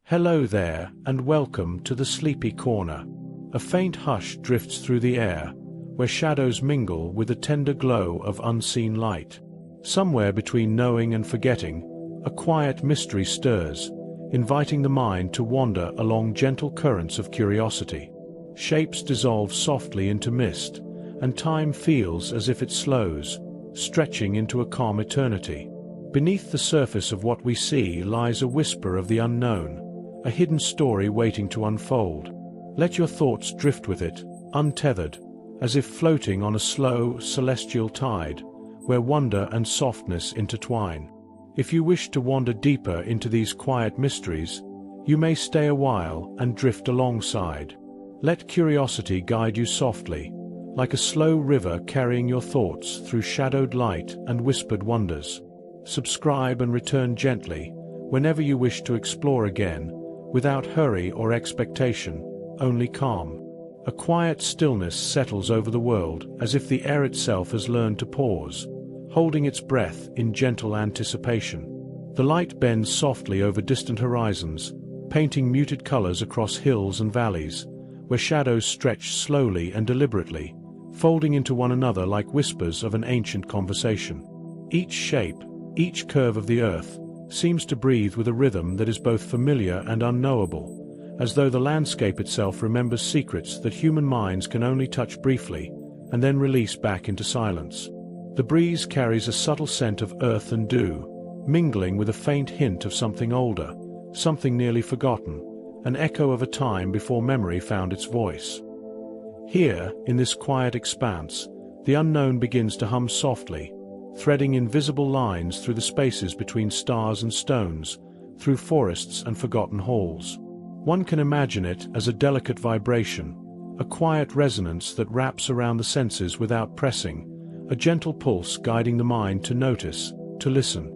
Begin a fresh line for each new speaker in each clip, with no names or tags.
Hello there, and welcome to the Sleepy Corner. A faint hush drifts through the air, where shadows mingle with a tender glow of unseen light. Somewhere between knowing and forgetting, a quiet mystery stirs, inviting the mind to wander along gentle currents of curiosity. Shapes dissolve softly into mist, and time feels as if it slows, stretching into a calm eternity. Beneath the surface of what we see lies a whisper of the unknown, a hidden story waiting to unfold. Let your thoughts drift with it, untethered, as if floating on a slow, celestial tide, where wonder and softness intertwine. If you wish to wander deeper into these quiet mysteries, you may stay a while and drift alongside. Let curiosity guide you softly, like a slow river carrying your thoughts through shadowed light and whispered wonders. Subscribe and return gently, whenever you wish to explore again, without hurry or expectation, only calm. A quiet stillness settles over the world, as if the air itself has learned to pause, holding its breath in gentle anticipation. The light bends softly over distant horizons, painting muted colors across hills and valleys, where shadows stretch slowly and deliberately, folding into one another like whispers of an ancient conversation. Each shape, each curve of the earth, seems to breathe with a rhythm that is both familiar and unknowable, as though the landscape itself remembers secrets that human minds can only touch briefly, and then release back into silence. The breeze carries a subtle scent of earth and dew, mingling with a faint hint of something older, something nearly forgotten, an echo of a time before memory found its voice. Here, in this quiet expanse, the unknown begins to hum softly, threading invisible lines through the spaces between stars and stones, through forests and forgotten halls. One can imagine it as a delicate vibration, a quiet resonance that wraps around the senses without pressing, a gentle pulse guiding the mind to notice, to listen.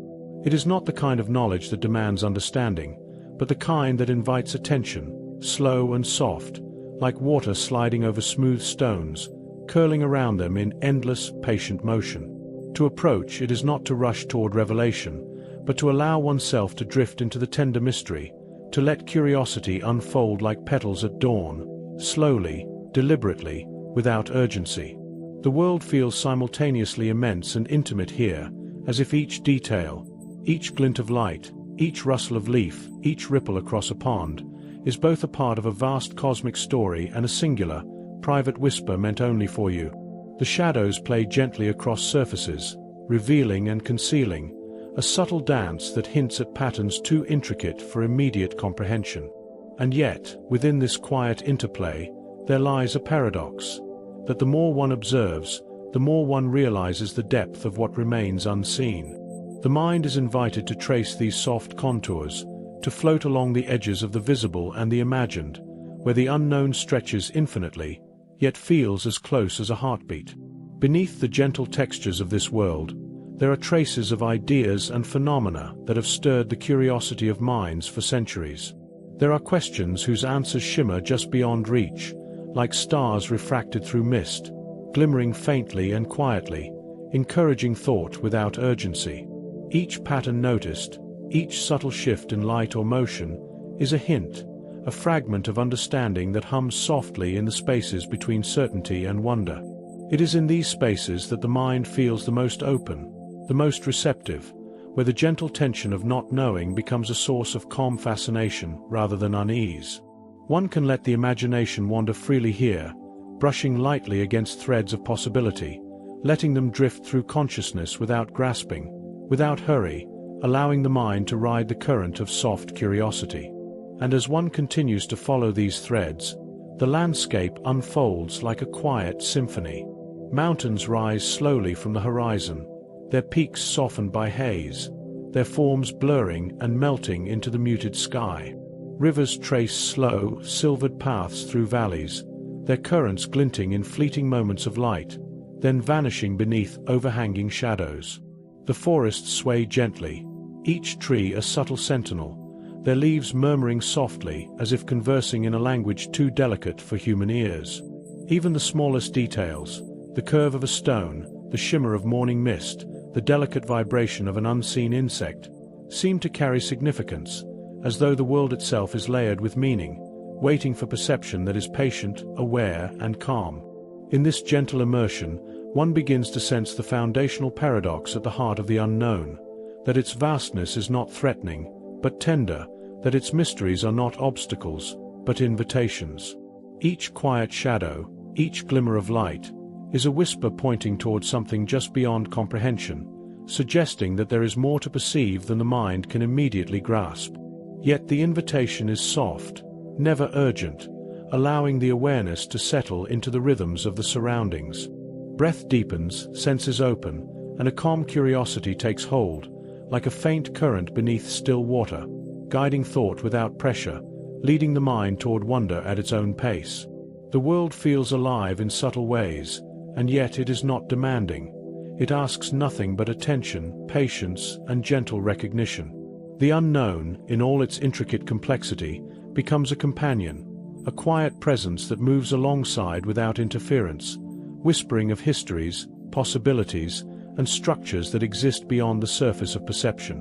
It is not the kind of knowledge that demands understanding, but the kind that invites attention, slow and soft, like water sliding over smooth stones, curling around them in endless, patient motion. To approach it is not to rush toward revelation, but to allow oneself to drift into the tender mystery, to let curiosity unfold like petals at dawn, slowly, deliberately, without urgency. The world feels simultaneously immense and intimate here, as if each detail, each glint of light, each rustle of leaf, each ripple across a pond, is both a part of a vast cosmic story and a singular, private whisper meant only for you. The shadows play gently across surfaces, revealing and concealing, a subtle dance that hints at patterns too intricate for immediate comprehension. And yet, within this quiet interplay, there lies a paradox, that the more one observes, the more one realizes the depth of what remains unseen. The mind is invited to trace these soft contours, to float along the edges of the visible and the imagined, where the unknown stretches infinitely, yet feels as close as a heartbeat. Beneath the gentle textures of this world, there are traces of ideas and phenomena that have stirred the curiosity of minds for centuries. There are questions whose answers shimmer just beyond reach, like stars refracted through mist, glimmering faintly and quietly, encouraging thought without urgency. Each pattern noticed, each subtle shift in light or motion, is a hint, a fragment of understanding that hums softly in the spaces between certainty and wonder. It is in these spaces that the mind feels the most open, the most receptive, where the gentle tension of not knowing becomes a source of calm fascination rather than unease. One can let the imagination wander freely here, brushing lightly against threads of possibility, letting them drift through consciousness without grasping, without hurry, allowing the mind to ride the current of soft curiosity. And as one continues to follow these threads, the landscape unfolds like a quiet symphony. Mountains rise slowly from the horizon, their peaks softened by haze, their forms blurring and melting into the muted sky. Rivers trace slow, silvered paths through valleys, their currents glinting in fleeting moments of light, then vanishing beneath overhanging shadows. The forests sway gently, each tree a subtle sentinel, their leaves murmuring softly as if conversing in a language too delicate for human ears. Even the smallest details, the curve of a stone, the shimmer of morning mist, the delicate vibration of an unseen insect, seem to carry significance, as though the world itself is layered with meaning, waiting for perception that is patient, aware, and calm. In this gentle immersion, one begins to sense the foundational paradox at the heart of the unknown, that its vastness is not threatening, but tender, that its mysteries are not obstacles, but invitations. Each quiet shadow, each glimmer of light, is a whisper pointing towards something just beyond comprehension, suggesting that there is more to perceive than the mind can immediately grasp. Yet the invitation is soft, never urgent, allowing the awareness to settle into the rhythms of the surroundings. Breath deepens, senses open, and a calm curiosity takes hold, like a faint current beneath still water, guiding thought without pressure, leading the mind toward wonder at its own pace. The world feels alive in subtle ways, and yet it is not demanding. It asks nothing but attention, patience, and gentle recognition. The unknown, in all its intricate complexity, becomes a companion, a quiet presence that moves alongside without interference, whispering of histories, possibilities, and structures that exist beyond the surface of perception.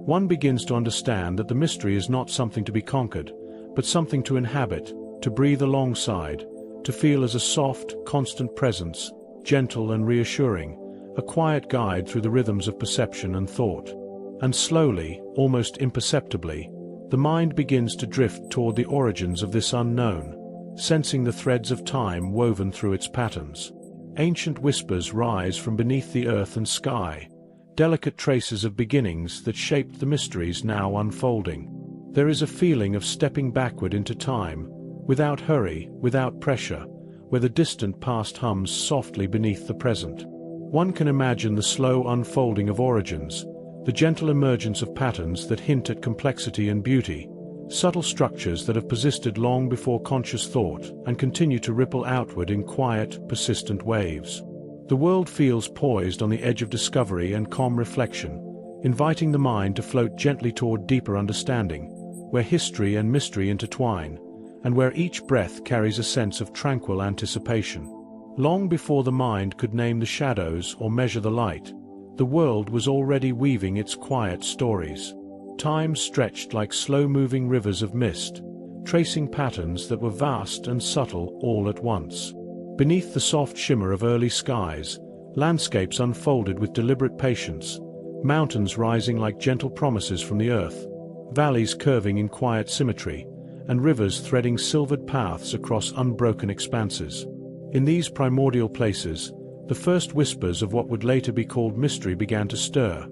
One begins to understand that the mystery is not something to be conquered, but something to inhabit, to breathe alongside, to feel as a soft, constant presence, gentle and reassuring, a quiet guide through the rhythms of perception and thought. And slowly, almost imperceptibly, the mind begins to drift toward the origins of this unknown, sensing the threads of time woven through its patterns. Ancient whispers rise from beneath the earth and sky, delicate traces of beginnings that shaped the mysteries now unfolding. There is a feeling of stepping backward into time, without hurry, without pressure, where the distant past hums softly beneath the present. One can imagine the slow unfolding of origins, the gentle emergence of patterns that hint at complexity and beauty, subtle structures that have persisted long before conscious thought and continue to ripple outward in quiet, persistent waves. The world feels poised on the edge of discovery and calm reflection, inviting the mind to float gently toward deeper understanding, where history and mystery intertwine, and where each breath carries a sense of tranquil anticipation. Long before the mind could name the shadows or measure the light, the world was already weaving its quiet stories. Time stretched like slow-moving rivers of mist, tracing patterns that were vast and subtle all at once. Beneath the soft shimmer of early skies, landscapes unfolded with deliberate patience, mountains rising like gentle promises from the earth, valleys curving in quiet symmetry, and rivers threading silvered paths across unbroken expanses. In these primordial places, the first whispers of what would later be called mystery began to stir,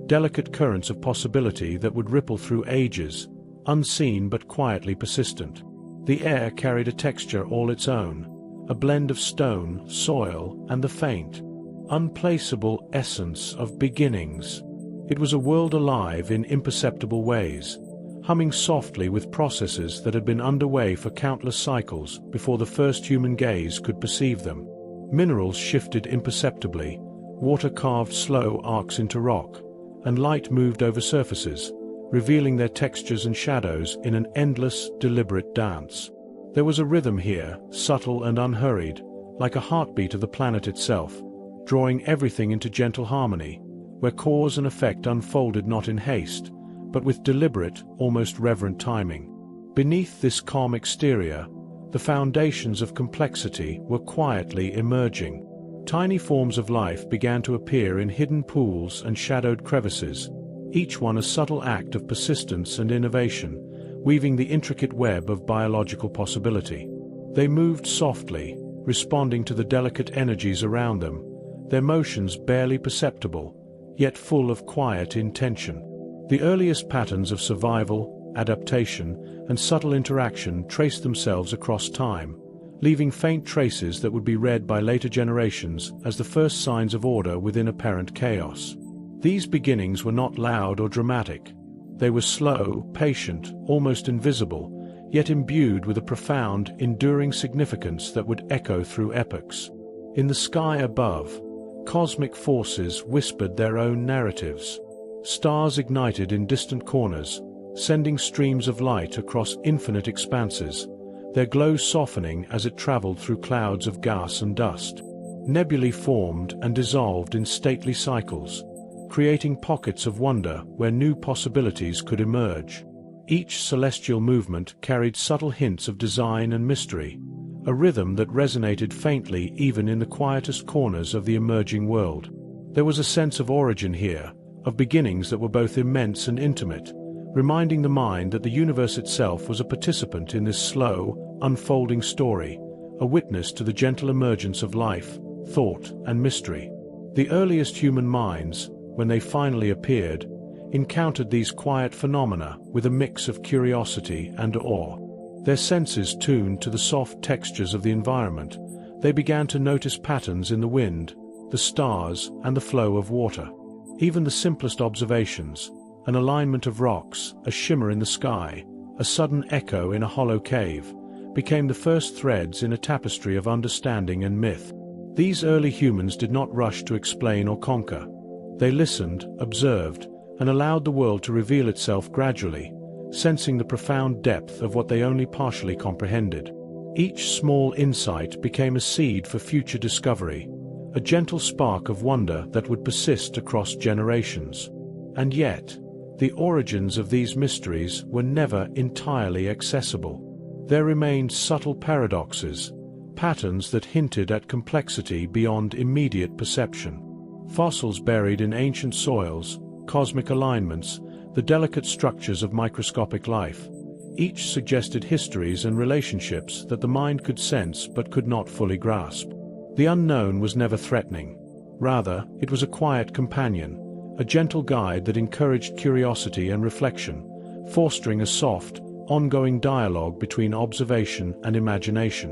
delicate currents of possibility that would ripple through ages, unseen but quietly persistent. The air carried a texture all its own, a blend of stone, soil, and the faint, unplaceable essence of beginnings. It was a world alive in imperceptible ways, humming softly with processes that had been underway for countless cycles before the first human gaze could perceive them. Minerals shifted imperceptibly, water carved slow arcs into rock, and light moved over surfaces, revealing their textures and shadows in an endless, deliberate dance. There was a rhythm here, subtle and unhurried, like a heartbeat of the planet itself, drawing everything into gentle harmony, where cause and effect unfolded not in haste, but with deliberate, almost reverent timing. Beneath this calm exterior, the foundations of complexity were quietly emerging. Tiny forms of life began to appear in hidden pools and shadowed crevices, each one a subtle act of persistence and innovation, weaving the intricate web of biological possibility. They moved softly, responding to the delicate energies around them, their motions barely perceptible, yet full of quiet intention. The earliest patterns of survival, adaptation, and subtle interaction traced themselves across time, leaving faint traces that would be read by later generations as the first signs of order within apparent chaos. These beginnings were not loud or dramatic. They were slow, patient, almost invisible, yet imbued with a profound, enduring significance that would echo through epochs. In the sky above, cosmic forces whispered their own narratives. Stars ignited in distant corners, sending streams of light across infinite expanses, their glow softening as it traveled through clouds of gas and dust. Nebulae formed and dissolved in stately cycles, creating pockets of wonder where new possibilities could emerge. Each celestial movement carried subtle hints of design and mystery, a rhythm that resonated faintly even in the quietest corners of the emerging world. There was a sense of origin here, of beginnings that were both immense and intimate, reminding the mind that the universe itself was a participant in this slow, unfolding story, a witness to the gentle emergence of life, thought, and mystery. The earliest human minds, when they finally appeared, encountered these quiet phenomena with a mix of curiosity and awe. Their senses tuned to the soft textures of the environment, they began to notice patterns in the wind, the stars, and the flow of water. Even the simplest observations, an alignment of rocks, a shimmer in the sky, a sudden echo in a hollow cave, became the first threads in a tapestry of understanding and myth. These early humans did not rush to explain or conquer. They listened, observed, and allowed the world to reveal itself gradually, sensing the profound depth of what they only partially comprehended. Each small insight became a seed for future discovery, a gentle spark of wonder that would persist across generations. And yet, the origins of these mysteries were never entirely accessible. There remained subtle paradoxes, patterns that hinted at complexity beyond immediate perception. Fossils buried in ancient soils, cosmic alignments, the delicate structures of microscopic life, each suggested histories and relationships that the mind could sense but could not fully grasp. The unknown was never threatening. Rather, it was a quiet companion, a gentle guide that encouraged curiosity and reflection, fostering a soft, ongoing dialogue between observation and imagination.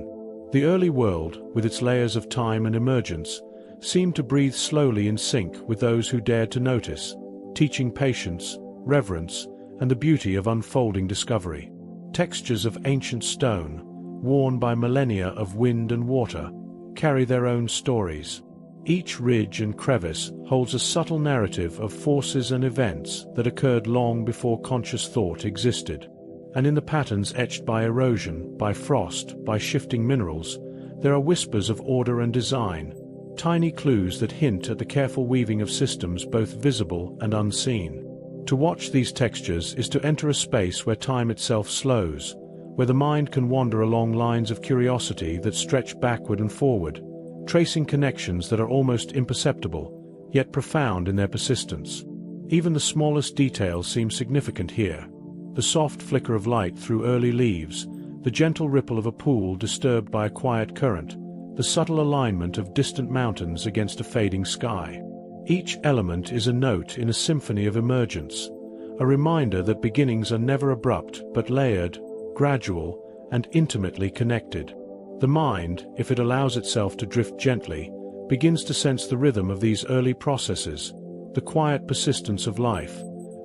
The early world, with its layers of time and emergence, seemed to breathe slowly in sync with those who dared to notice, teaching patience, reverence, and the beauty of unfolding discovery. Textures of ancient stone, worn by millennia of wind and water, carry their own stories. Each ridge and crevice holds a subtle narrative of forces and events that occurred long before conscious thought existed. And in the patterns etched by erosion, by frost, by shifting minerals, there are whispers of order and design, tiny clues that hint at the careful weaving of systems both visible and unseen. To watch these textures is to enter a space where time itself slows, where the mind can wander along lines of curiosity that stretch backward and forward, tracing connections that are almost imperceptible, yet profound in their persistence. Even the smallest details seem significant here. The soft flicker of light through early leaves, the gentle ripple of a pool disturbed by a quiet current, the subtle alignment of distant mountains against a fading sky. Each element is a note in a symphony of emergence, a reminder that beginnings are never abrupt but layered, gradual, and intimately connected. The mind, if it allows itself to drift gently, begins to sense the rhythm of these early processes, the quiet persistence of life,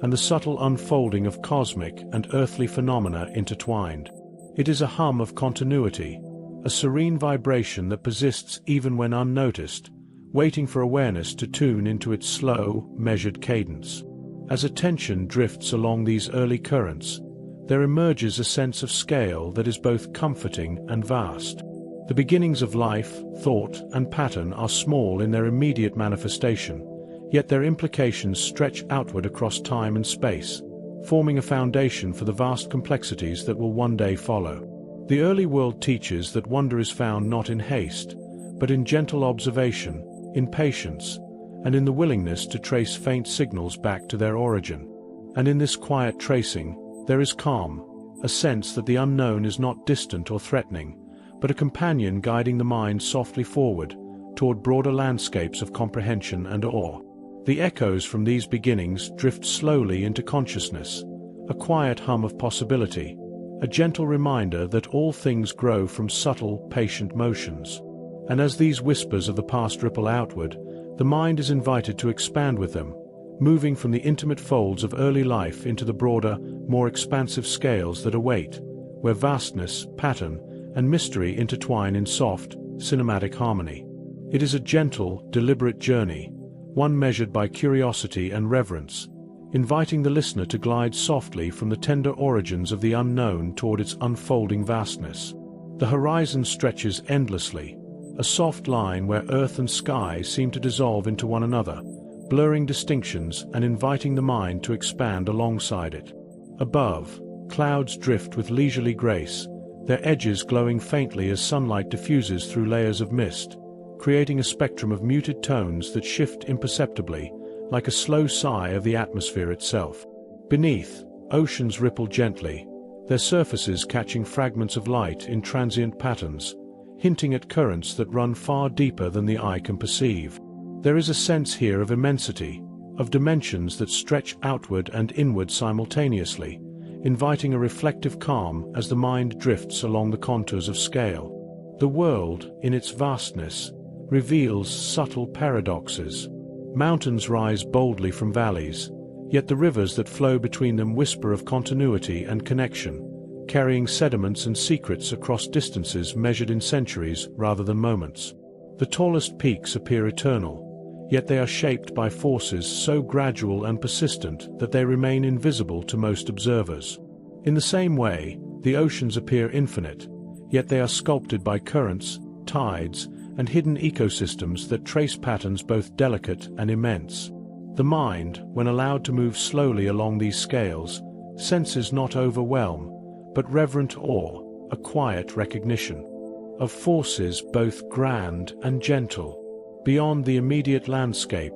and the subtle unfolding of cosmic and earthly phenomena intertwined. It is a hum of continuity, a serene vibration that persists even when unnoticed, waiting for awareness to tune into its slow, measured cadence. As attention drifts along these early currents, there emerges a sense of scale that is both comforting and vast. The beginnings of life, thought, and pattern are small in their immediate manifestation, yet their implications stretch outward across time and space, forming a foundation for the vast complexities that will one day follow. The early world teaches that wonder is found not in haste, but in gentle observation, in patience, and in the willingness to trace faint signals back to their origin. And in this quiet tracing, there is calm, a sense that the unknown is not distant or threatening, but a companion guiding the mind softly forward, toward broader landscapes of comprehension and awe. The echoes from these beginnings drift slowly into consciousness, a quiet hum of possibility, a gentle reminder that all things grow from subtle, patient motions. And as these whispers of the past ripple outward, the mind is invited to expand with them, moving from the intimate folds of early life into the broader, more expansive scales that await, where vastness, pattern, and mystery intertwine in soft, cinematic harmony. It is a gentle, deliberate journey, one measured by curiosity and reverence, inviting the listener to glide softly from the tender origins of the unknown toward its unfolding vastness. The horizon stretches endlessly, a soft line where earth and sky seem to dissolve into one another, blurring distinctions and inviting the mind to expand alongside it. Above, Clouds drift with leisurely grace, their edges glowing faintly as sunlight diffuses through layers of mist, creating a spectrum of muted tones that shift imperceptibly, like a slow sigh of the atmosphere itself. Beneath, oceans ripple gently, their surfaces catching fragments of light in transient patterns, hinting at currents that run far deeper than the eye can perceive. There is a sense here of immensity, of dimensions that stretch outward and inward simultaneously, inviting a reflective calm as the mind drifts along the contours of scale. The world, in its vastness, reveals subtle paradoxes. Mountains rise boldly from valleys, yet the rivers that flow between them whisper of continuity and connection, carrying sediments and secrets across distances measured in centuries rather than moments. The tallest peaks appear eternal, yet they are shaped by forces so gradual and persistent that they remain invisible to most observers. In the same way, the oceans appear infinite, yet they are sculpted by currents, tides, and hidden ecosystems that trace patterns both delicate and immense. The mind, when allowed to move slowly along these scales, senses not overwhelm, but reverent awe, a quiet recognition of forces both grand and gentle. Beyond the immediate landscape,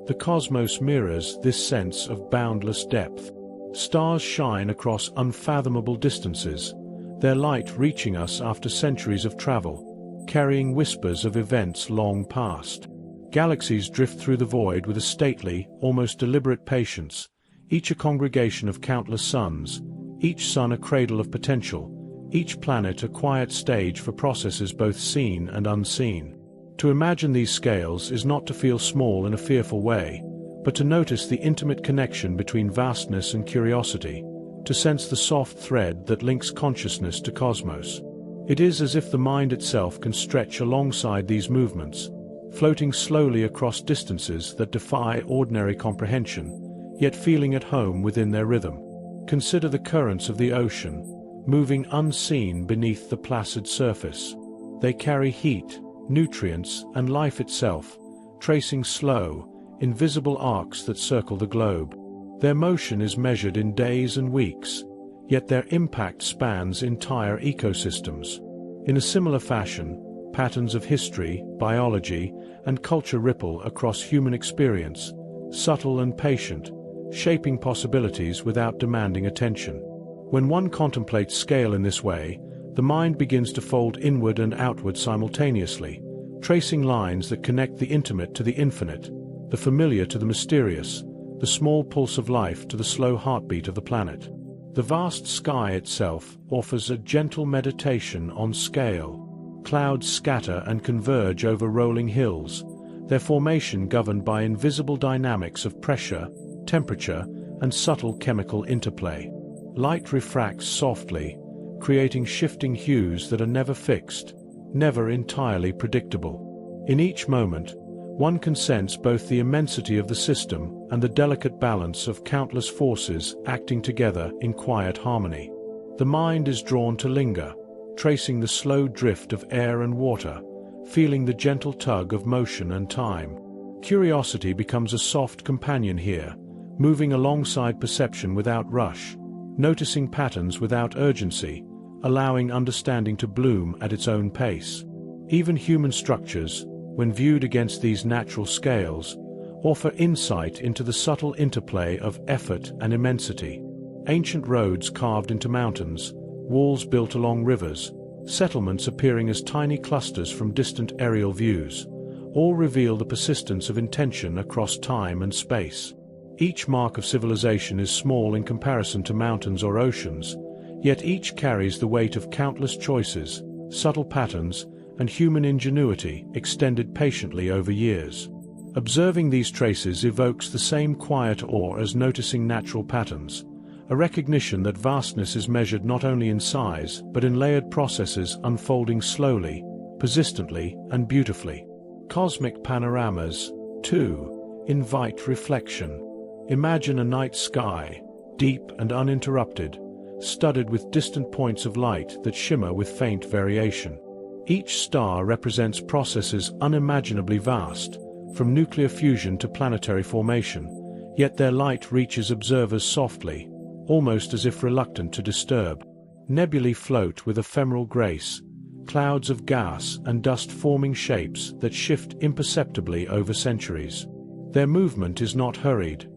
the cosmos mirrors this sense of boundless depth. Stars shine across unfathomable distances, their light reaching us after centuries of travel, carrying whispers of events long past. Galaxies drift through the void with a stately, almost deliberate patience, each a congregation of countless suns, each sun a cradle of potential, each planet a quiet stage for processes both seen and unseen. To imagine these scales is not to feel small in a fearful way, but to notice the intimate connection between vastness and curiosity, to sense the soft thread that links consciousness to cosmos. It is as if the mind itself can stretch alongside these movements, floating slowly across distances that defy ordinary comprehension, yet feeling at home within their rhythm. Consider the currents of the ocean, moving unseen beneath the placid surface. They carry heat, nutrients, and life itself, tracing slow, invisible arcs that circle the globe. Their motion is measured in days and weeks, yet their impact spans entire ecosystems. In a similar fashion, patterns of history, biology, and culture ripple across human experience, subtle and patient, shaping possibilities without demanding attention. When one contemplates scale in this way, the mind begins to fold inward and outward simultaneously, tracing lines that connect the intimate to the infinite, the familiar to the mysterious, the small pulse of life to the slow heartbeat of the planet. The vast sky itself offers a gentle meditation on scale. Clouds scatter and converge over rolling hills, their formation governed by invisible dynamics of pressure, temperature, and subtle chemical interplay. Light refracts softly, creating shifting hues that are never fixed, never entirely predictable. In each moment, one can sense both the immensity of the system and the delicate balance of countless forces acting together in quiet harmony. The mind is drawn to linger, tracing the slow drift of air and water, feeling the gentle tug of motion and time. Curiosity becomes a soft companion here, moving alongside perception without rush, noticing patterns without urgency, allowing understanding to bloom at its own pace. Even human structures, when viewed against these natural scales, offer insight into the subtle interplay of effort and immensity. Ancient roads carved into mountains, walls built along rivers, settlements appearing as tiny clusters from distant aerial views, all reveal the persistence of intention across time and space. Each mark of civilization is small in comparison to mountains or oceans, yet each carries the weight of countless choices, subtle patterns, and human ingenuity extended patiently over years. Observing these traces evokes the same quiet awe as noticing natural patterns, a recognition that vastness is measured not only in size but in layered processes unfolding slowly, persistently, and beautifully. Cosmic panoramas, too, invite reflection. Imagine a night sky, deep and uninterrupted, studded with distant points of light that shimmer with faint variation. Each star represents processes unimaginably vast, from nuclear fusion to planetary formation, yet their light reaches observers softly, almost as if reluctant to disturb. Nebulae float with ephemeral grace, clouds of gas and dust forming shapes that shift imperceptibly over centuries. Their movement is not hurried.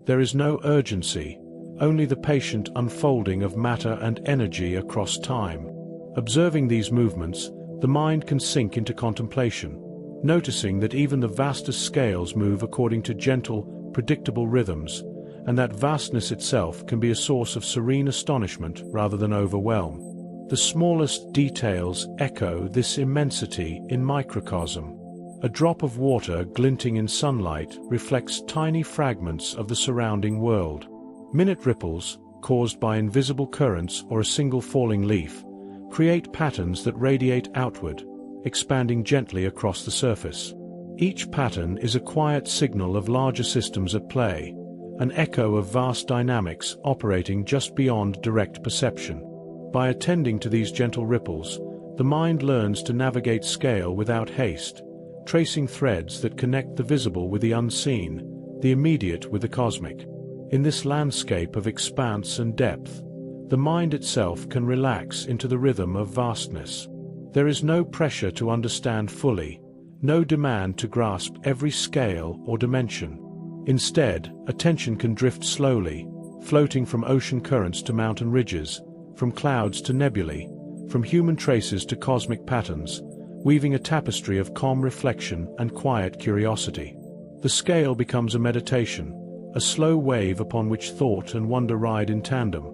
There is no urgency, only the patient unfolding of matter and energy across time. Observing these movements, the mind can sink into contemplation, noticing that even the vastest scales move according to gentle, predictable rhythms, and that vastness itself can be a source of serene astonishment rather than overwhelm. The smallest details echo this immensity in microcosm. A drop of water glinting in sunlight reflects tiny fragments of the surrounding world. Minute ripples, caused by invisible currents or a single falling leaf, create patterns that radiate outward, expanding gently across the surface. Each pattern is a quiet signal of larger systems at play, an echo of vast dynamics operating just beyond direct perception. By attending to these gentle ripples, the mind learns to navigate scale without haste, tracing threads that connect the visible with the unseen, the immediate with the cosmic. In this landscape of expanse and depth, the mind itself can relax into the rhythm of vastness. There is no pressure to understand fully, no demand to grasp every scale or dimension. Instead, attention can drift slowly, floating from ocean currents to mountain ridges, from clouds to nebulae, from human traces to cosmic patterns, weaving a tapestry of calm reflection and quiet curiosity. The scale becomes a meditation, a slow wave upon which thought and wonder ride in tandem,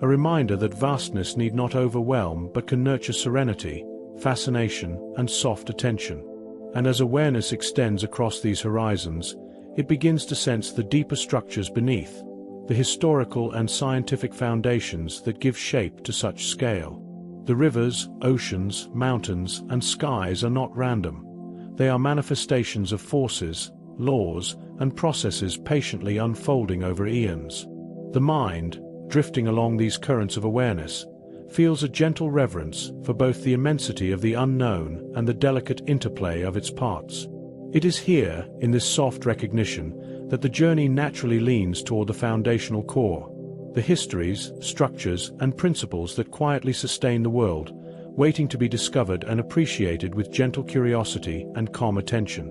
a reminder that vastness need not overwhelm but can nurture serenity, fascination, and soft attention. And as awareness extends across these horizons, it begins to sense the deeper structures beneath, the historical and scientific foundations that give shape to such scale. The rivers, oceans, mountains, and skies are not random. They are manifestations of forces, laws, and processes patiently unfolding over eons. The mind, drifting along these currents of awareness, feels a gentle reverence for both the immensity of the unknown and the delicate interplay of its parts. It is here, in this soft recognition, that the journey naturally leans toward the foundational core, the histories, structures, and principles that quietly sustain the world, waiting to be discovered and appreciated with gentle curiosity and calm attention.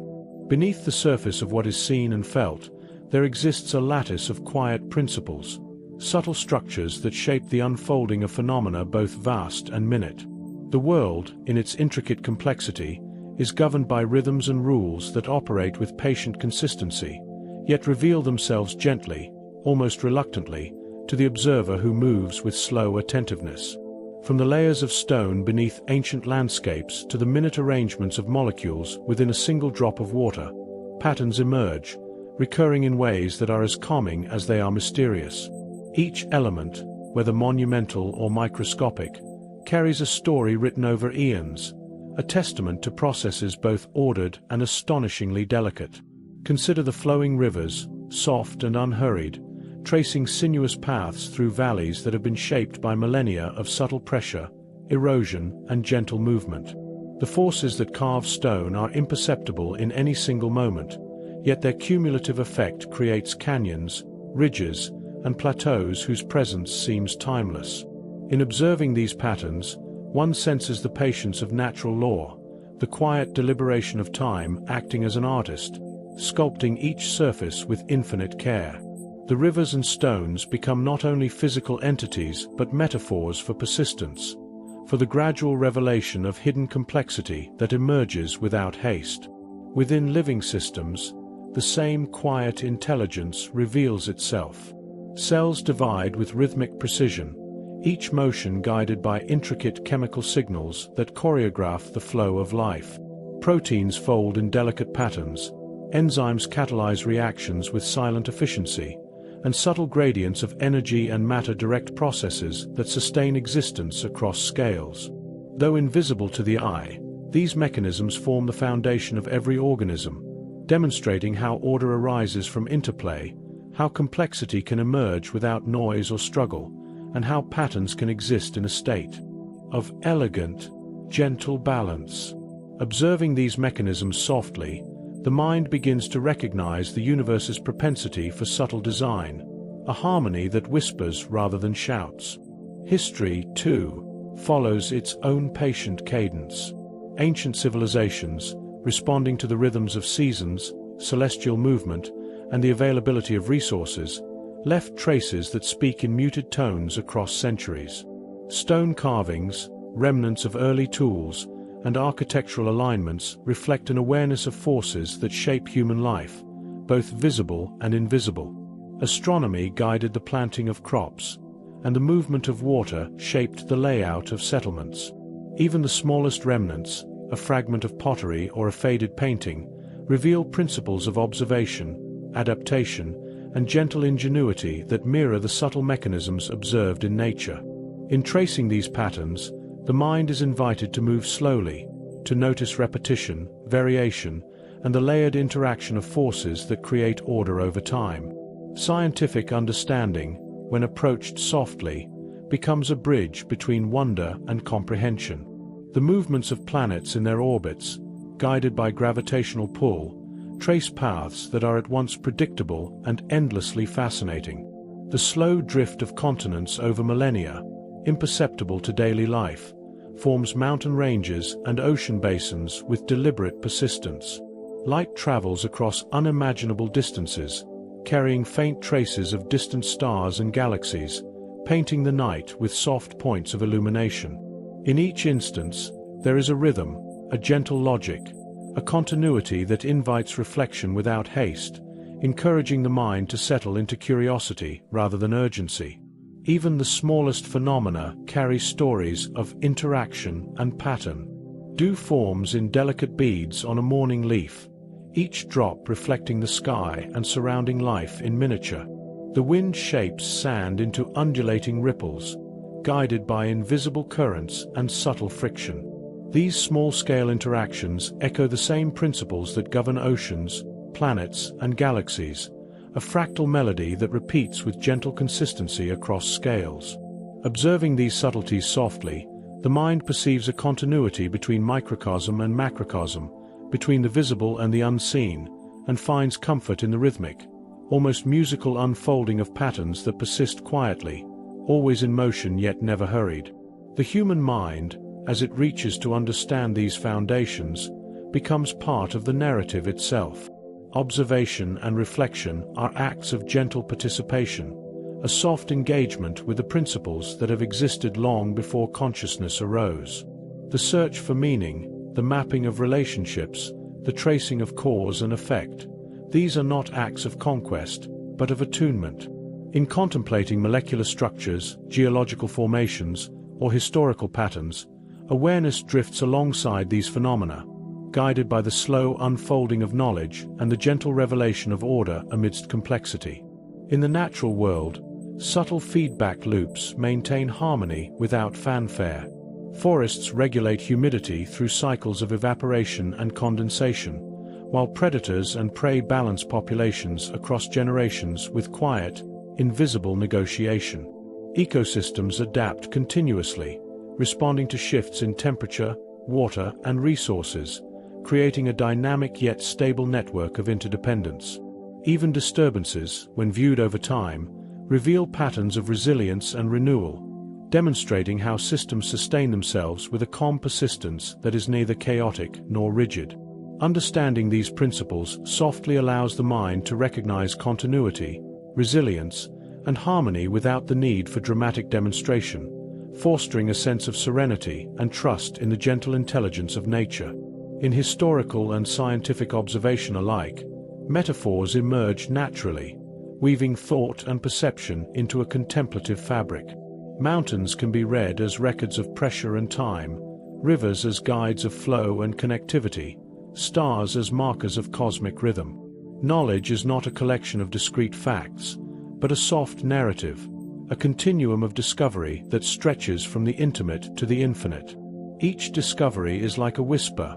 Beneath the surface of what is seen and felt, there exists a lattice of quiet principles, subtle structures that shape the unfolding of phenomena both vast and minute. The world, in its intricate complexity, is governed by rhythms and rules that operate with patient consistency, yet reveal themselves gently, almost reluctantly, to the observer who moves with slow attentiveness. From the layers of stone beneath ancient landscapes to the minute arrangements of molecules within a single drop of water, patterns emerge, recurring in ways that are as calming as they are mysterious. Each element, whether monumental or microscopic, carries a story written over eons, a testament to processes both ordered and astonishingly delicate. Consider the flowing rivers, soft and unhurried, tracing sinuous paths through valleys that have been shaped by millennia of subtle pressure, erosion, and gentle movement. The forces that carve stone are imperceptible in any single moment, yet their cumulative effect creates canyons, ridges, and plateaus whose presence seems timeless. In observing these patterns, one senses the patience of natural law, the quiet deliberation of time acting as an artist, sculpting each surface with infinite care. The rivers and stones become not only physical entities but metaphors for persistence, for the gradual revelation of hidden complexity that emerges without haste. Within living systems, the same quiet intelligence reveals itself. Cells divide with rhythmic precision, each motion guided by intricate chemical signals that choreograph the flow of life. Proteins fold in delicate patterns, enzymes catalyze reactions with silent efficiency, and subtle gradients of energy and matter direct processes that sustain existence across scales. Though invisible to the eye, these mechanisms form the foundation of every organism, demonstrating how order arises from interplay, how complexity can emerge without noise or struggle, and how patterns can exist in a state of elegant, gentle balance. Observing these mechanisms softly, the mind begins to recognize the universe's propensity for subtle design, a harmony that whispers rather than shouts. History, too, follows its own patient cadence. Ancient civilizations, responding to the rhythms of seasons, celestial movement, and the availability of resources, left traces that speak in muted tones across centuries. Stone carvings, remnants of early tools, and architectural alignments reflect an awareness of forces that shape human life, both visible and invisible. Astronomy guided the planting of crops, and the movement of water shaped the layout of settlements. Even the smallest remnants, a fragment of pottery or a faded painting, reveal principles of observation, adaptation, and gentle ingenuity that mirror the subtle mechanisms observed in nature. In tracing these patterns, the mind is invited to move slowly, to notice repetition, variation, and the layered interaction of forces that create order over time. Scientific understanding, when approached softly, becomes a bridge between wonder and comprehension. The movements of planets in their orbits, guided by gravitational pull, trace paths that are at once predictable and endlessly fascinating. The slow drift of continents over millennia, imperceptible to daily life, forms mountain ranges and ocean basins with deliberate persistence. Light travels across unimaginable distances, carrying faint traces of distant stars and galaxies, painting the night with soft points of illumination. In each instance, there is a rhythm, a gentle logic, a continuity that invites reflection without haste, encouraging the mind to settle into curiosity rather than urgency. Even the smallest phenomena carry stories of interaction and pattern. Dew forms in delicate beads on a morning leaf, each drop reflecting the sky and surrounding life in miniature. The wind shapes sand into undulating ripples, guided by invisible currents and subtle friction. These small-scale interactions echo the same principles that govern oceans, planets, and galaxies, a fractal melody that repeats with gentle consistency across scales. Observing these subtleties softly, the mind perceives a continuity between microcosm and macrocosm, between the visible and the unseen, and finds comfort in the rhythmic, almost musical unfolding of patterns that persist quietly, always in motion yet never hurried. The human mind, as it reaches to understand these foundations, becomes part of the narrative itself. Observation and reflection are acts of gentle participation, a soft engagement with the principles that have existed long before consciousness arose. The search for meaning, the mapping of relationships, the tracing of cause and effect, these are not acts of conquest, but of attunement. In contemplating molecular structures, geological formations, or historical patterns, awareness drifts alongside these phenomena, guided by the slow unfolding of knowledge and the gentle revelation of order amidst complexity. In the natural world, subtle feedback loops maintain harmony without fanfare. Forests regulate humidity through cycles of evaporation and condensation, while predators and prey balance populations across generations with quiet, invisible negotiation. Ecosystems adapt continuously, responding to shifts in temperature, water, and resources, creating a dynamic yet stable network of interdependence. Even disturbances, when viewed over time, reveal patterns of resilience and renewal, demonstrating how systems sustain themselves with a calm persistence that is neither chaotic nor rigid. Understanding these principles softly allows the mind to recognize continuity, resilience, and harmony without the need for dramatic demonstration, fostering a sense of serenity and trust in the gentle intelligence of nature. In historical and scientific observation alike, metaphors emerge naturally, weaving thought and perception into a contemplative fabric. Mountains can be read as records of pressure and time, rivers as guides of flow and connectivity, stars as markers of cosmic rhythm. Knowledge is not a collection of discrete facts, but a soft narrative, a continuum of discovery that stretches from the intimate to the infinite. Each discovery is like a whisper,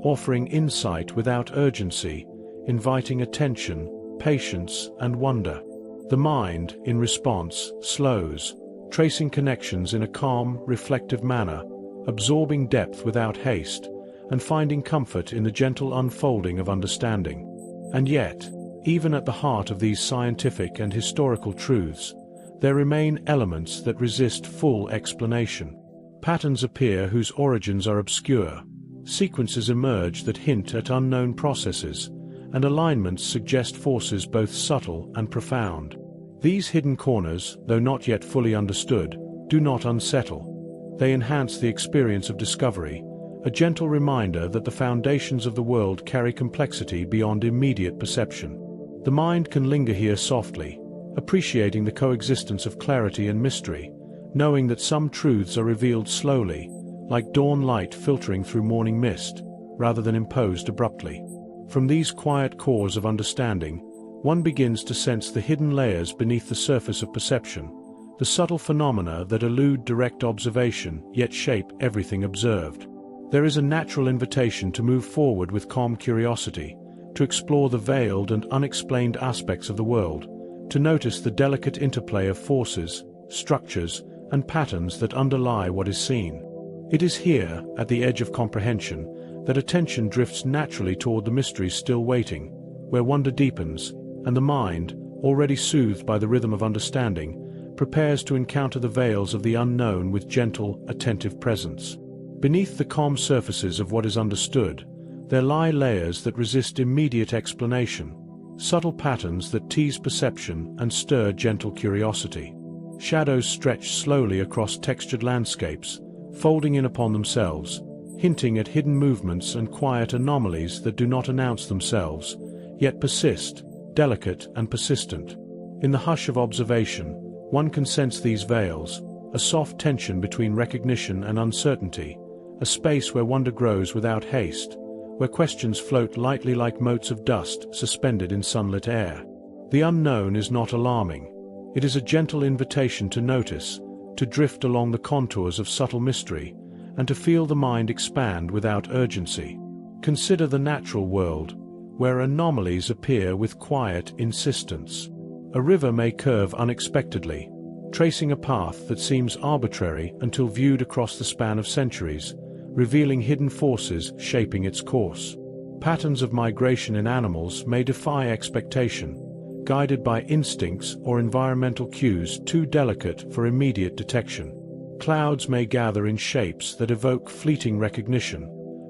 offering insight without urgency, inviting attention, patience, and wonder. The mind, in response, slows, tracing connections in a calm, reflective manner, absorbing depth without haste, and finding comfort in the gentle unfolding of understanding. And yet, even at the heart of these scientific and historical truths, there remain elements that resist full explanation. Patterns appear whose origins are obscure, sequences emerge that hint at unknown processes, and alignments suggest forces both subtle and profound. These hidden corners, though not yet fully understood, do not unsettle. They enhance the experience of discovery, a gentle reminder that the foundations of the world carry complexity beyond immediate perception. The mind can linger here softly, appreciating the coexistence of clarity and mystery, knowing that some truths are revealed slowly, like dawn light filtering through morning mist, rather than imposed abruptly. From these quiet cores of understanding, one begins to sense the hidden layers beneath the surface of perception, the subtle phenomena that elude direct observation yet shape everything observed. There is a natural invitation to move forward with calm curiosity, to explore the veiled and unexplained aspects of the world, to notice the delicate interplay of forces, structures, and patterns that underlie what is seen. It is here, at the edge of comprehension, that attention drifts naturally toward the mysteries still waiting, where wonder deepens, and the mind, already soothed by the rhythm of understanding, prepares to encounter the veils of the unknown with gentle, attentive presence. Beneath the calm surfaces of what is understood, there lie layers that resist immediate explanation, subtle patterns that tease perception and stir gentle curiosity. Shadows stretch slowly across textured landscapes, folding in upon themselves, hinting at hidden movements and quiet anomalies that do not announce themselves, yet persist, delicate and persistent. In the hush of observation, one can sense these veils, a soft tension between recognition and uncertainty, a space where wonder grows without haste, where questions float lightly like motes of dust suspended in sunlit air. The unknown is not alarming. It is a gentle invitation to notice, to drift along the contours of subtle mystery, and to feel the mind expand without urgency. Consider the natural world, where anomalies appear with quiet insistence. A river may curve unexpectedly, tracing a path that seems arbitrary until viewed across the span of centuries, revealing hidden forces shaping its course. Patterns of migration in animals may defy expectation, guided by instincts or environmental cues too delicate for immediate detection. Clouds may gather in shapes that evoke fleeting recognition,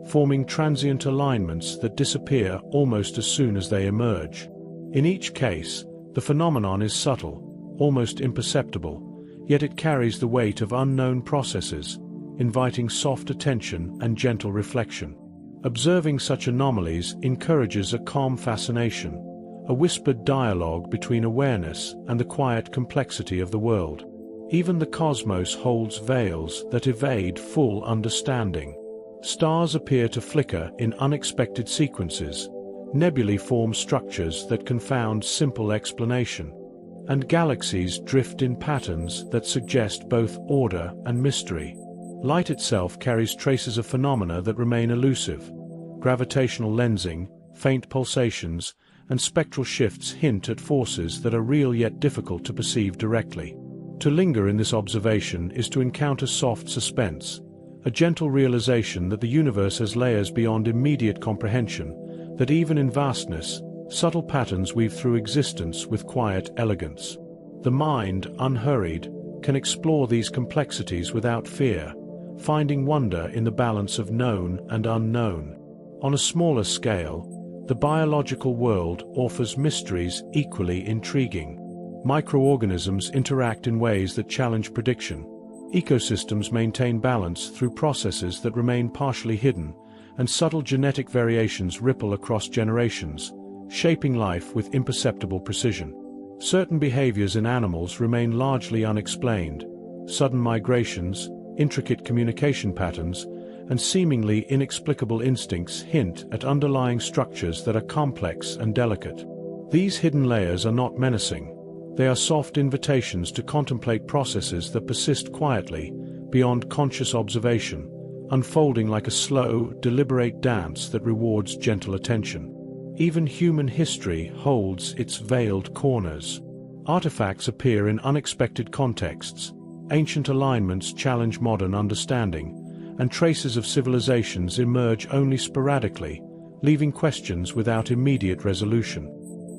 forming transient alignments that disappear almost as soon as they emerge. In each case, the phenomenon is subtle, almost imperceptible, yet it carries the weight of unknown processes, inviting soft attention and gentle reflection. Observing such anomalies encourages a calm fascination, a whispered dialogue between awareness and the quiet complexity of the world. Even the cosmos holds veils that evade full understanding. Stars appear to flicker in unexpected sequences, nebulae form structures that confound simple explanation, and galaxies drift in patterns that suggest both order and mystery. Light itself carries traces of phenomena that remain elusive. Gravitational lensing, faint pulsations, and spectral shifts hint at forces that are real yet difficult to perceive directly. To linger in this observation is to encounter soft suspense, a gentle realization that the universe has layers beyond immediate comprehension, that even in vastness, subtle patterns weave through existence with quiet elegance. The mind, unhurried, can explore these complexities without fear, finding wonder in the balance of known and unknown. On a smaller scale, the biological world offers mysteries equally intriguing. Microorganisms interact in ways that challenge prediction. Ecosystems maintain balance through processes that remain partially hidden, and subtle genetic variations ripple across generations, shaping life with imperceptible precision. Certain behaviors in animals remain largely unexplained. Sudden migrations, intricate communication patterns, and seemingly inexplicable instincts hint at underlying structures that are complex and delicate. These hidden layers are not menacing. They are soft invitations to contemplate processes that persist quietly, beyond conscious observation, unfolding like a slow, deliberate dance that rewards gentle attention. Even human history holds its veiled corners. Artifacts appear in unexpected contexts, ancient alignments challenge modern understanding, and traces of civilizations emerge only sporadically, leaving questions without immediate resolution.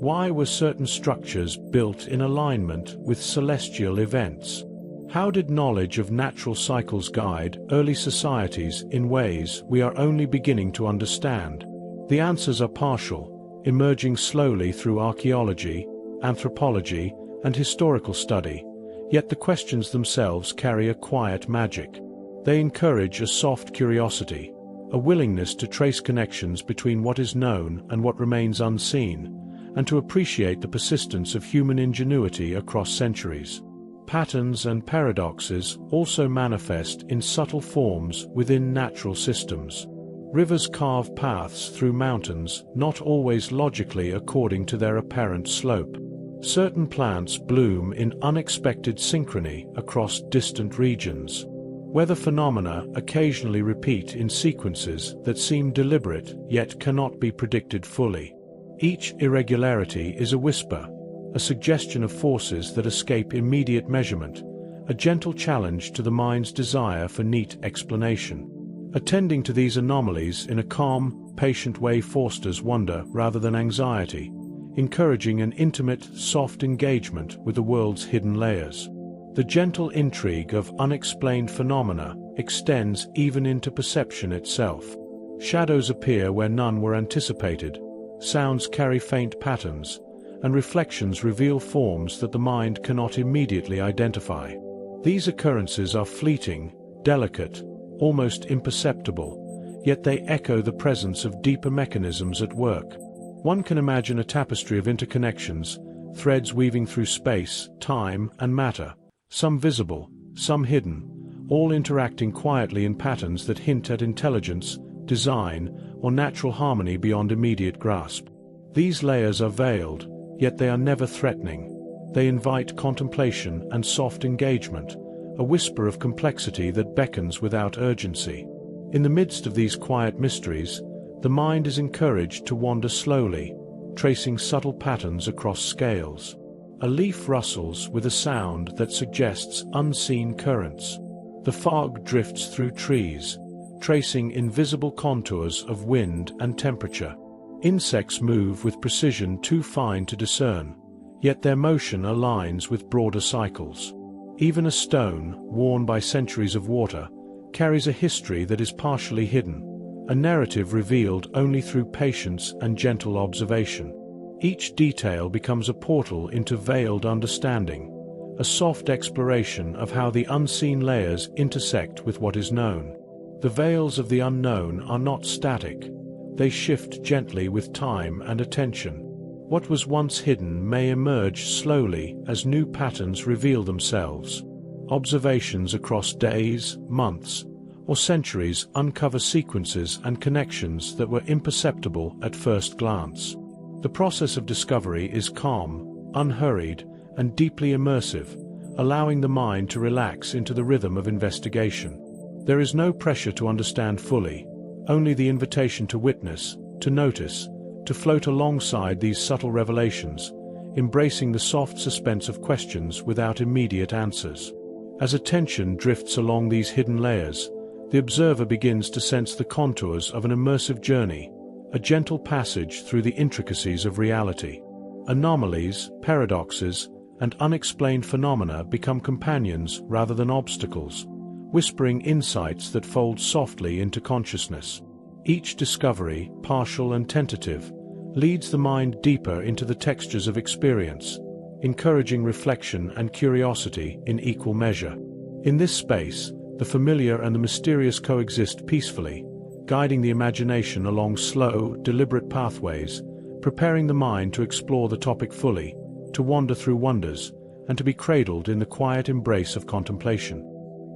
Why were certain structures built in alignment with celestial events? How did knowledge of natural cycles guide early societies in ways we are only beginning to understand? The answers are partial, emerging slowly through archaeology, anthropology, and historical study, yet the questions themselves carry a quiet magic. They encourage a soft curiosity, a willingness to trace connections between what is known and what remains unseen, and to appreciate the persistence of human ingenuity across centuries. Patterns and paradoxes also manifest in subtle forms within natural systems. Rivers carve paths through mountains, not always logically according to their apparent slope. Certain plants bloom in unexpected synchrony across distant regions. Weather phenomena occasionally repeat in sequences that seem deliberate yet cannot be predicted fully. Each irregularity is a whisper, a suggestion of forces that escape immediate measurement, a gentle challenge to the mind's desire for neat explanation. Attending to these anomalies in a calm, patient way fosters wonder rather than anxiety, encouraging an intimate, soft engagement with the world's hidden layers. The gentle intrigue of unexplained phenomena extends even into perception itself. Shadows appear where none were anticipated, sounds carry faint patterns, and reflections reveal forms that the mind cannot immediately identify. These occurrences are fleeting, delicate, almost imperceptible, yet they echo the presence of deeper mechanisms at work. One can imagine a tapestry of interconnections, threads weaving through space, time, and matter, some visible, some hidden, all interacting quietly in patterns that hint at intelligence, design, or natural harmony beyond immediate grasp. These layers are veiled, yet they are never threatening. They invite contemplation and soft engagement, a whisper of complexity that beckons without urgency. In the midst of these quiet mysteries, the mind is encouraged to wander slowly, tracing subtle patterns across scales. A leaf rustles with a sound that suggests unseen currents. The fog drifts through trees, tracing invisible contours of wind and temperature. Insects move with precision too fine to discern, yet their motion aligns with broader cycles. Even a stone, worn by centuries of water, carries a history that is partially hidden, a narrative revealed only through patience and gentle observation. Each detail becomes a portal into veiled understanding, a soft exploration of how the unseen layers intersect with what is known. The veils of the unknown are not static. They shift gently with time and attention. What was once hidden may emerge slowly as new patterns reveal themselves. Observations across days, months, or centuries uncover sequences and connections that were imperceptible at first glance. The process of discovery is calm, unhurried, and deeply immersive, allowing the mind to relax into the rhythm of investigation. There is no pressure to understand fully, only the invitation to witness, to notice, to float alongside these subtle revelations, embracing the soft suspense of questions without immediate answers. As attention drifts along these hidden layers, the observer begins to sense the contours of an immersive journey, a gentle passage through the intricacies of reality. Anomalies, paradoxes, and unexplained phenomena become companions rather than obstacles, whispering insights that fold softly into consciousness. Each discovery, partial and tentative, leads the mind deeper into the textures of experience, encouraging reflection and curiosity in equal measure. In this space, the familiar and the mysterious coexist peacefully, guiding the imagination along slow, deliberate pathways, preparing the mind to explore the topic fully, to wander through wonders, and to be cradled in the quiet embrace of contemplation.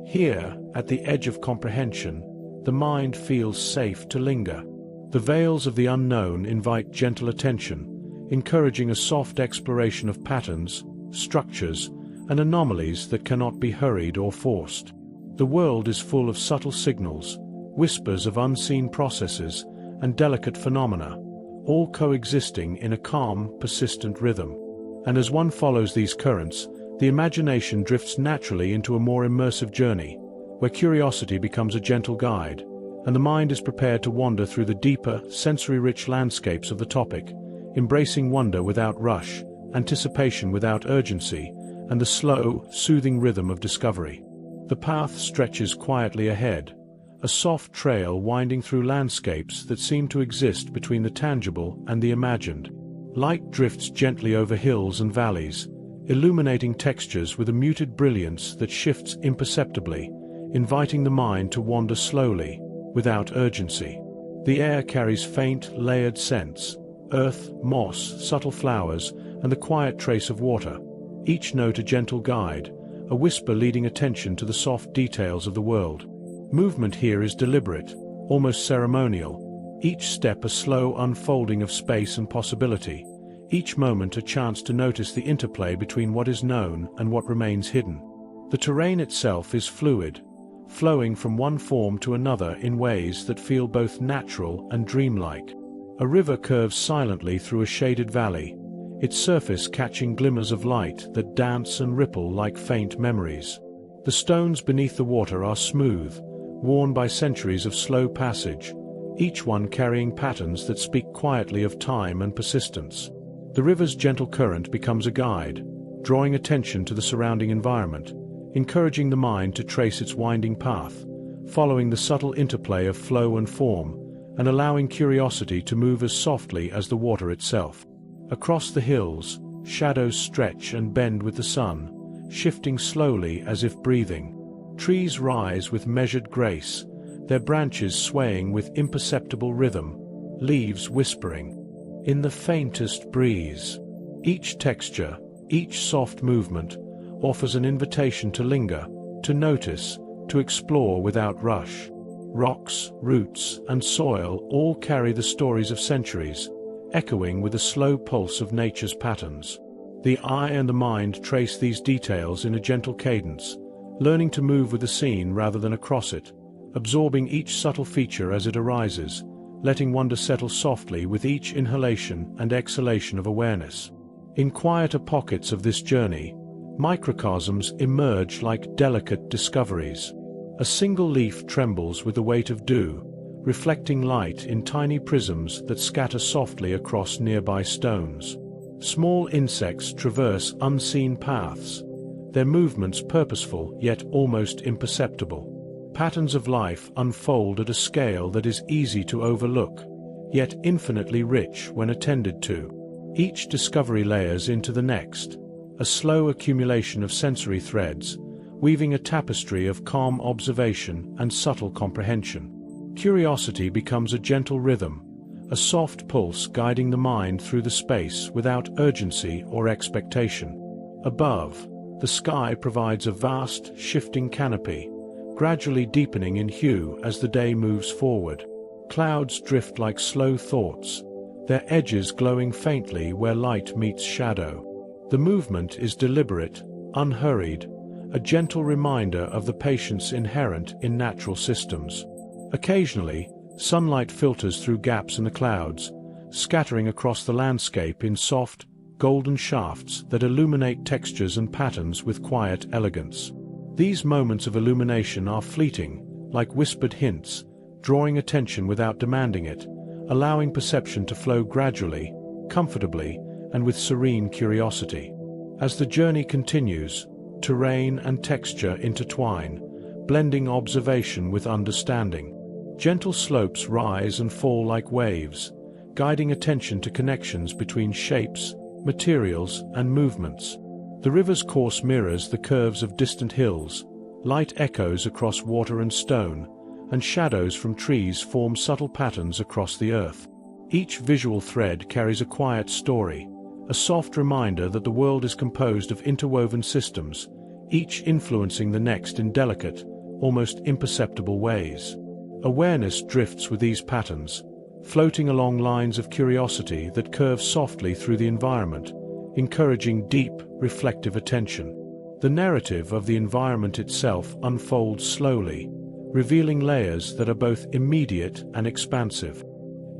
Here, at the edge of comprehension, the mind feels safe to linger. The veils of the unknown invite gentle attention, encouraging a soft exploration of patterns, structures, and anomalies that cannot be hurried or forced. The world is full of subtle signals, whispers of unseen processes, and delicate phenomena, all coexisting in a calm, persistent rhythm. And as one follows these currents, the imagination drifts naturally into a more immersive journey, where curiosity becomes a gentle guide, and the mind is prepared to wander through the deeper, sensory-rich landscapes of the topic, embracing wonder without rush, anticipation without urgency, and the slow, soothing rhythm of discovery. The path stretches quietly ahead, a soft trail winding through landscapes that seem to exist between the tangible and the imagined. Light drifts gently over hills and valleys, illuminating textures with a muted brilliance that shifts imperceptibly, inviting the mind to wander slowly, without urgency. The air carries faint, layered scents: earth, moss, subtle flowers, and the quiet trace of water, each note a gentle guide, a whisper leading attention to the soft details of the world. Movement here is deliberate, almost ceremonial, each step a slow unfolding of space and possibility, each moment a chance to notice the interplay between what is known and what remains hidden. The terrain itself is fluid, flowing from one form to another in ways that feel both natural and dreamlike. A river curves silently through a shaded valley, its surface catching glimmers of light that dance and ripple like faint memories. The stones beneath the water are smooth, worn by centuries of slow passage, each one carrying patterns that speak quietly of time and persistence. The river's gentle current becomes a guide, drawing attention to the surrounding environment, encouraging the mind to trace its winding path, following the subtle interplay of flow and form, and allowing curiosity to move as softly as the water itself. Across the hills, shadows stretch and bend with the sun, shifting slowly as if breathing. Trees rise with measured grace, their branches swaying with imperceptible rhythm, leaves whispering in the faintest breeze. Each texture, each soft movement, offers an invitation to linger, to notice, to explore without rush. Rocks, roots, and soil all carry the stories of centuries, echoing with the slow pulse of nature's patterns. The eye and the mind trace these details in a gentle cadence, learning to move with the scene rather than across it, absorbing each subtle feature as it arises, letting wonder settle softly with each inhalation and exhalation of awareness. In quieter pockets of this journey, microcosms emerge like delicate discoveries. A single leaf trembles with the weight of dew, reflecting light in tiny prisms that scatter softly across nearby stones. Small insects traverse unseen paths, their movements purposeful yet almost imperceptible. Patterns of life unfold at a scale that is easy to overlook, yet infinitely rich when attended to. Each discovery layers into the next, a slow accumulation of sensory threads, weaving a tapestry of calm observation and subtle comprehension. Curiosity becomes a gentle rhythm, a soft pulse guiding the mind through the space without urgency or expectation. Above, the sky provides a vast, shifting canopy, gradually deepening in hue as the day moves forward. Clouds drift like slow thoughts, their edges glowing faintly where light meets shadow. The movement is deliberate, unhurried, a gentle reminder of the patience inherent in natural systems. Occasionally, sunlight filters through gaps in the clouds, scattering across the landscape in soft, golden shafts that illuminate textures and patterns with quiet elegance. These moments of illumination are fleeting, like whispered hints, drawing attention without demanding it, allowing perception to flow gradually, comfortably, and with serene curiosity. As the journey continues, terrain and texture intertwine, blending observation with understanding. Gentle slopes rise and fall like waves, guiding attention to connections between shapes, materials, and movements. The river's course mirrors the curves of distant hills, light echoes across water and stone, and shadows from trees form subtle patterns across the earth. Each visual thread carries a quiet story, a soft reminder that the world is composed of interwoven systems, each influencing the next in delicate, almost imperceptible ways. Awareness drifts with these patterns, floating along lines of curiosity that curve softly through the environment, encouraging deep, reflective attention. The narrative of the environment itself unfolds slowly, revealing layers that are both immediate and expansive.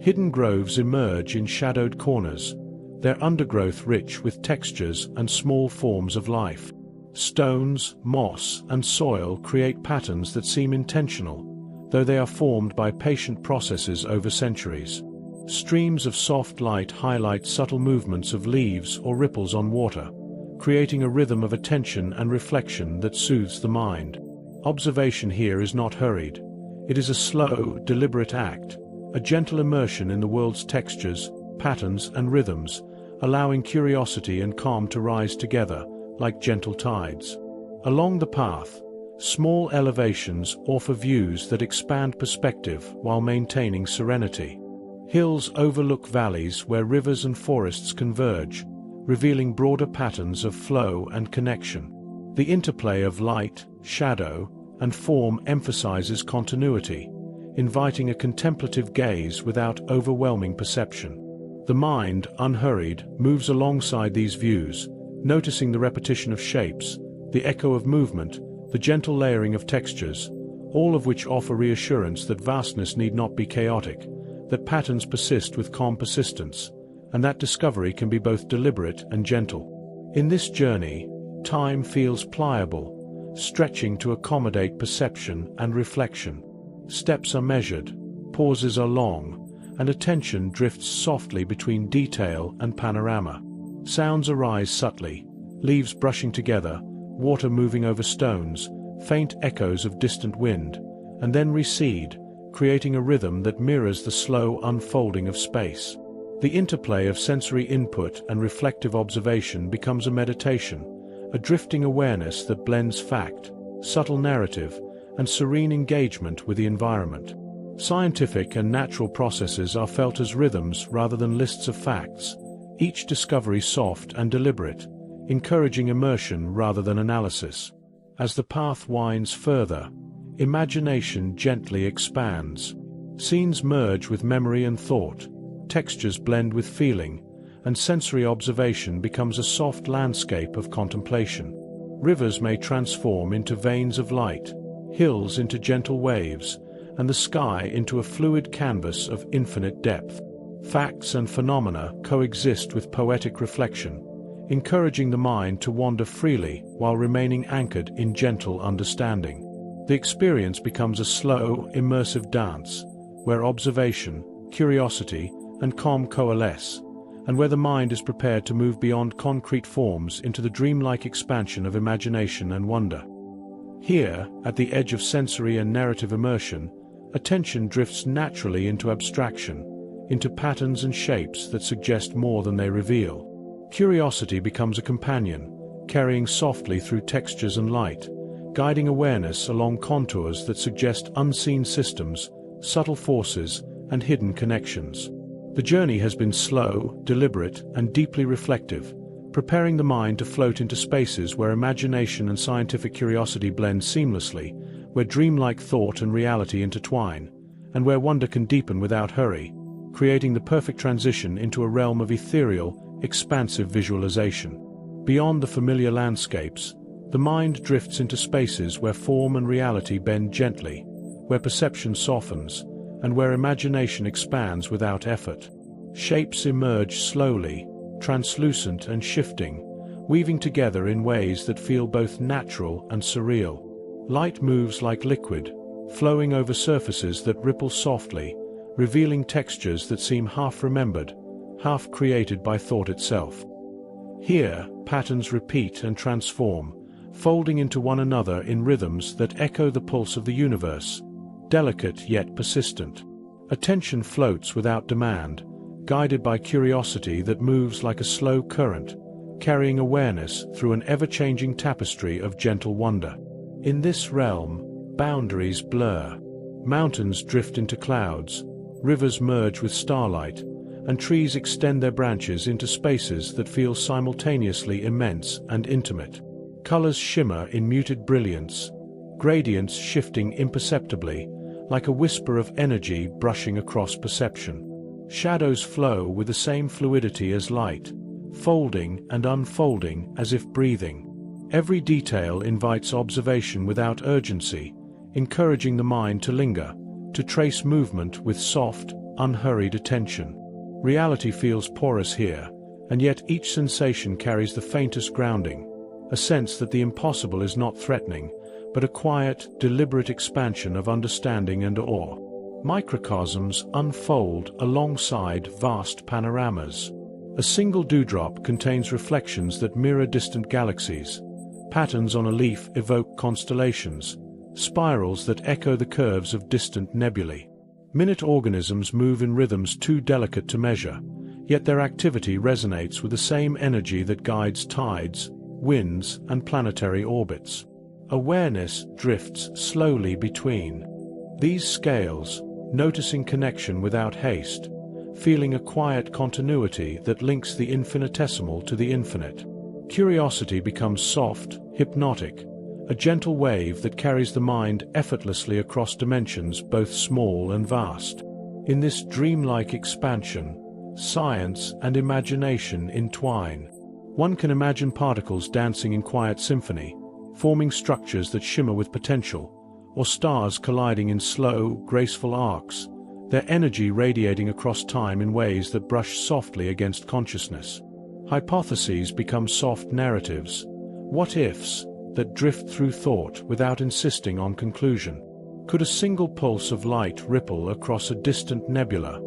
Hidden groves emerge in shadowed corners, their undergrowth rich with textures and small forms of life. Stones, moss, and soil create patterns that seem intentional, though they are formed by patient processes over centuries. Streams of soft light highlight subtle movements of leaves or ripples on water, creating a rhythm of attention and reflection that soothes the mind. Observation here is not hurried. It is a slow, deliberate act, a gentle immersion in the world's textures, patterns, and rhythms, allowing curiosity and calm to rise together, like gentle tides. Along the path, small elevations offer views that expand perspective while maintaining serenity. Hills overlook valleys where rivers and forests converge, revealing broader patterns of flow and connection. The interplay of light, shadow, and form emphasizes continuity, inviting a contemplative gaze without overwhelming perception. The mind, unhurried, moves alongside these views, noticing the repetition of shapes, the echo of movement, the gentle layering of textures, all of which offer reassurance that vastness need not be chaotic, that patterns persist with calm persistence, and that discovery can be both deliberate and gentle. In this journey, time feels pliable, stretching to accommodate perception and reflection. Steps are measured, pauses are long, and attention drifts softly between detail and panorama. Sounds arise subtly, leaves brushing together, water moving over stones, faint echoes of distant wind, and then recede, creating a rhythm that mirrors the slow unfolding of space. The interplay of sensory input and reflective observation becomes a meditation, a drifting awareness that blends fact, subtle narrative, and serene engagement with the environment. Scientific and natural processes are felt as rhythms rather than lists of facts, each discovery soft and deliberate, encouraging immersion rather than analysis. As the path winds further, imagination gently expands. Scenes merge with memory and thought, textures blend with feeling, and sensory observation becomes a soft landscape of contemplation. Rivers may transform into veins of light, hills into gentle waves, and the sky into a fluid canvas of infinite depth. Facts and phenomena coexist with poetic reflection, encouraging the mind to wander freely while remaining anchored in gentle understanding. The experience becomes a slow, immersive dance, where observation, curiosity, and calm coalesce, and where the mind is prepared to move beyond concrete forms into the dreamlike expansion of imagination and wonder. Here, at the edge of sensory and narrative immersion, attention drifts naturally into abstraction, into patterns and shapes that suggest more than they reveal. Curiosity becomes a companion, carrying softly through textures and light, guiding awareness along contours that suggest unseen systems, subtle forces, and hidden connections. The journey has been slow, deliberate, and deeply reflective, preparing the mind to float into spaces where imagination and scientific curiosity blend seamlessly, where dreamlike thought and reality intertwine, and where wonder can deepen without hurry, creating the perfect transition into a realm of ethereal, expansive visualization. Beyond the familiar landscapes, the mind drifts into spaces where form and reality bend gently, where perception softens, and where imagination expands without effort. Shapes emerge slowly, translucent and shifting, weaving together in ways that feel both natural and surreal. Light moves like liquid, flowing over surfaces that ripple softly, revealing textures that seem half remembered, half created by thought itself. Here, patterns repeat and transform, folding into one another in rhythms that echo the pulse of the universe, delicate yet persistent. Attention floats without demand, guided by curiosity that moves like a slow current, carrying awareness through an ever-changing tapestry of gentle wonder. In this realm, boundaries blur. Mountains drift into clouds, rivers merge with starlight, and trees extend their branches into spaces that feel simultaneously immense and intimate. Colors shimmer in muted brilliance, gradients shifting imperceptibly, like a whisper of energy brushing across perception. Shadows flow with the same fluidity as light, folding and unfolding as if breathing. Every detail invites observation without urgency, encouraging the mind to linger, to trace movement with soft, unhurried attention. Reality feels porous here, and yet each sensation carries the faintest grounding, a sense that the impossible is not threatening, but a quiet, deliberate expansion of understanding and awe. Microcosms unfold alongside vast panoramas. A single dewdrop contains reflections that mirror distant galaxies. Patterns on a leaf evoke constellations, spirals that echo the curves of distant nebulae. Minute organisms move in rhythms too delicate to measure, yet their activity resonates with the same energy that guides tides, winds, and planetary orbits. Awareness drifts slowly between these scales, noticing connection without haste, feeling a quiet continuity that links the infinitesimal to the infinite. Curiosity becomes soft, hypnotic, a gentle wave that carries the mind effortlessly across dimensions both small and vast. In this dreamlike expansion, science and imagination entwine. One can imagine particles dancing in quiet symphony, forming structures that shimmer with potential, or stars colliding in slow, graceful arcs, their energy radiating across time in ways that brush softly against consciousness. Hypotheses become soft narratives, what-ifs, that drift through thought without insisting on conclusion. Could a single pulse of light ripple across a distant nebula,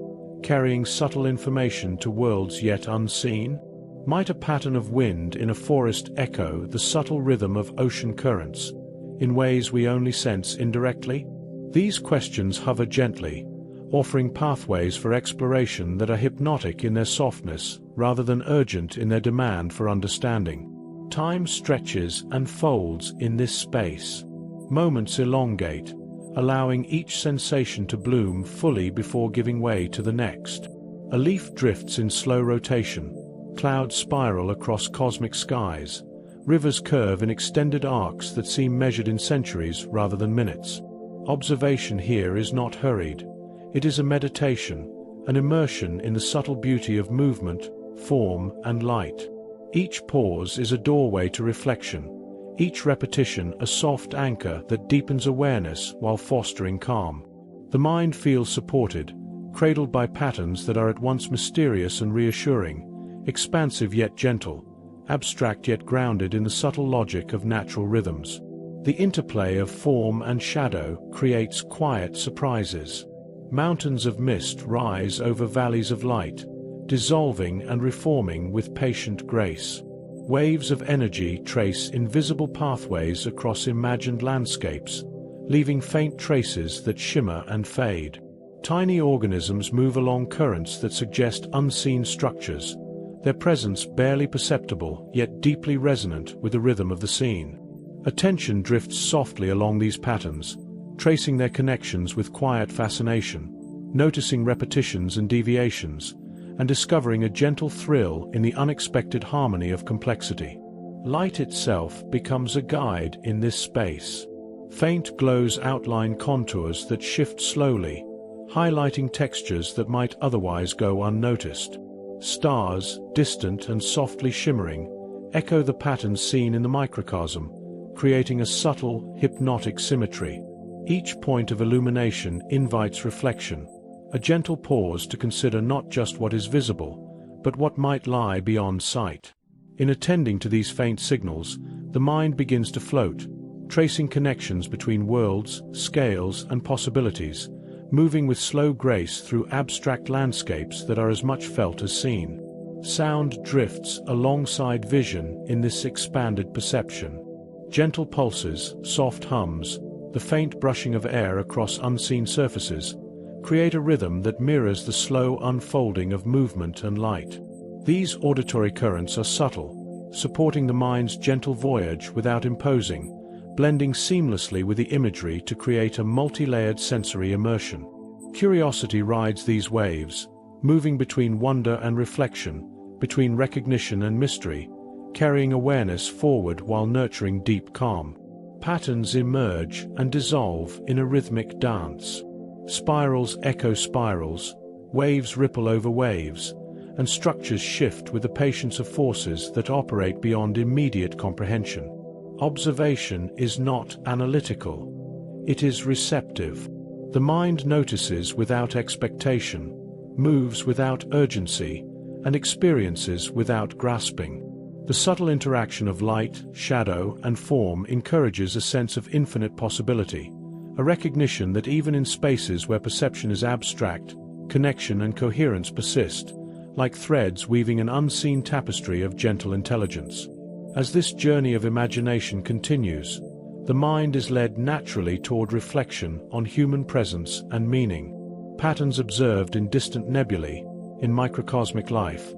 carrying subtle information to worlds yet unseen? Might a pattern of wind in a forest echo the subtle rhythm of ocean currents, in ways we only sense indirectly? These questions hover gently, offering pathways for exploration that are hypnotic in their softness rather than urgent in their demand for understanding. Time stretches and folds in this space. Moments elongate, allowing each sensation to bloom fully before giving way to the next. A leaf drifts in slow rotation, clouds spiral across cosmic skies, rivers curve in extended arcs that seem measured in centuries rather than minutes. Observation here is not hurried. It is a meditation, an immersion in the subtle beauty of movement, form, and light. Each pause is a doorway to reflection, each repetition a soft anchor that deepens awareness while fostering calm. The mind feels supported, cradled by patterns that are at once mysterious and reassuring, expansive yet gentle, abstract yet grounded in the subtle logic of natural rhythms. The interplay of form and shadow creates quiet surprises. Mountains of mist rise over valleys of light, dissolving and reforming with patient grace. Waves of energy trace invisible pathways across imagined landscapes, leaving faint traces that shimmer and fade. Tiny organisms move along currents that suggest unseen structures, their presence barely perceptible yet deeply resonant with the rhythm of the scene. Attention drifts softly along these patterns, tracing their connections with quiet fascination, noticing repetitions and deviations, and discovering a gentle thrill in the unexpected harmony of complexity. Light itself becomes a guide in this space. Faint glows outline contours that shift slowly, highlighting textures that might otherwise go unnoticed. Stars, distant and softly shimmering, echo the patterns seen in the microcosm, creating a subtle, hypnotic symmetry. Each point of illumination invites reflection, a gentle pause to consider not just what is visible, but what might lie beyond sight. In attending to these faint signals, the mind begins to float, tracing connections between worlds, scales, and possibilities, moving with slow grace through abstract landscapes that are as much felt as seen. Sound drifts alongside vision in this expanded perception. Gentle pulses, soft hums, the faint brushing of air across unseen surfaces, create a rhythm that mirrors the slow unfolding of movement and light. These auditory currents are subtle, supporting the mind's gentle voyage without imposing, blending seamlessly with the imagery to create a multi-layered sensory immersion. Curiosity rides these waves, moving between wonder and reflection, between recognition and mystery, carrying awareness forward while nurturing deep calm. Patterns emerge and dissolve in a rhythmic dance. Spirals echo spirals, waves ripple over waves, and structures shift with the patience of forces that operate beyond immediate comprehension. Observation is not analytical. It is receptive. The mind notices without expectation, moves without urgency, and experiences without grasping. The subtle interaction of light, shadow, and form encourages a sense of infinite possibility, a recognition that even in spaces where perception is abstract, connection and coherence persist, like threads weaving an unseen tapestry of gentle intelligence. As this journey of imagination continues, the mind is led naturally toward reflection on human presence and meaning. Patterns observed in distant nebulae, in microcosmic life,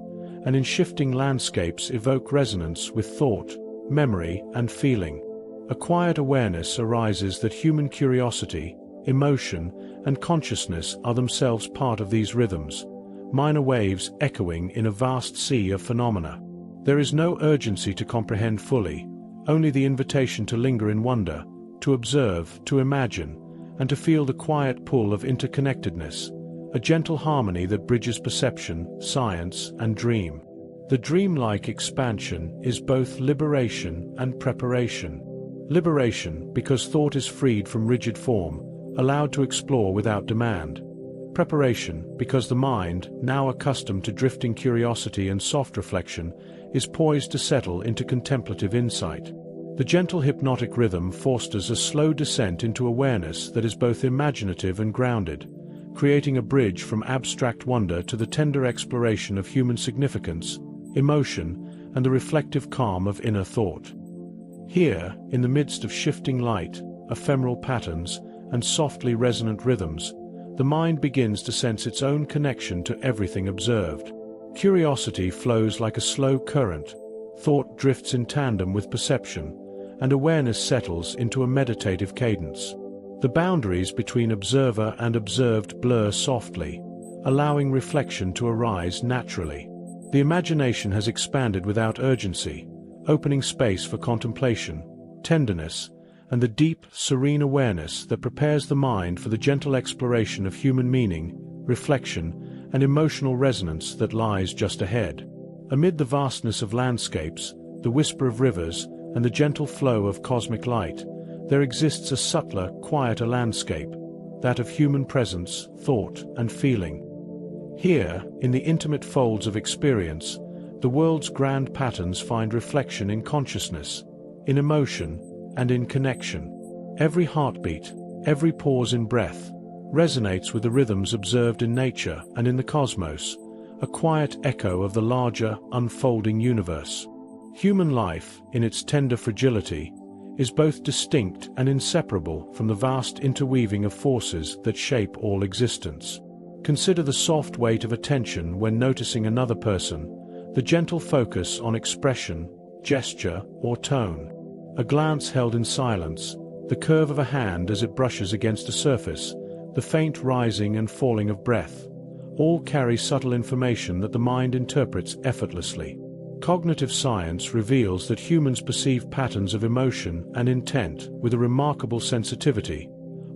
and in shifting landscapes evoke resonance with thought, memory, and feeling. A quiet awareness arises that human curiosity, emotion, and consciousness are themselves part of these rhythms, minor waves echoing in a vast sea of phenomena. There is no urgency to comprehend fully, only the invitation to linger in wonder, to observe, to imagine, and to feel the quiet pull of interconnectedness, a gentle harmony that bridges perception, science, and dream. The dreamlike expansion is both liberation and preparation. Liberation, because thought is freed from rigid form, allowed to explore without demand. Preparation, because the mind, now accustomed to drifting curiosity and soft reflection, is poised to settle into contemplative insight. The gentle hypnotic rhythm fosters a slow descent into awareness that is both imaginative and grounded, creating a bridge from abstract wonder to the tender exploration of human significance, emotion, and the reflective calm of inner thought. Here, in the midst of shifting light, ephemeral patterns, and softly resonant rhythms, the mind begins to sense its own connection to everything observed. Curiosity flows like a slow current, thought drifts in tandem with perception, and awareness settles into a meditative cadence. The boundaries between observer and observed blur softly, allowing reflection to arise naturally. The imagination has expanded without urgency, opening space for contemplation, tenderness, and the deep, serene awareness that prepares the mind for the gentle exploration of human meaning, reflection, and emotional resonance that lies just ahead. Amid the vastness of landscapes, the whisper of rivers, and the gentle flow of cosmic light, there exists a subtler, quieter landscape, that of human presence, thought, and feeling. Here, in the intimate folds of experience, the world's grand patterns find reflection in consciousness, in emotion, and in connection. Every heartbeat, every pause in breath, resonates with the rhythms observed in nature and in the cosmos, a quiet echo of the larger, unfolding universe. Human life, in its tender fragility, is both distinct and inseparable from the vast interweaving of forces that shape all existence. Consider the soft weight of attention when noticing another person, the gentle focus on expression, gesture, or tone. A glance held in silence, the curve of a hand as it brushes against a surface, the faint rising and falling of breath, all carry subtle information that the mind interprets effortlessly. Cognitive science reveals that humans perceive patterns of emotion and intent with a remarkable sensitivity,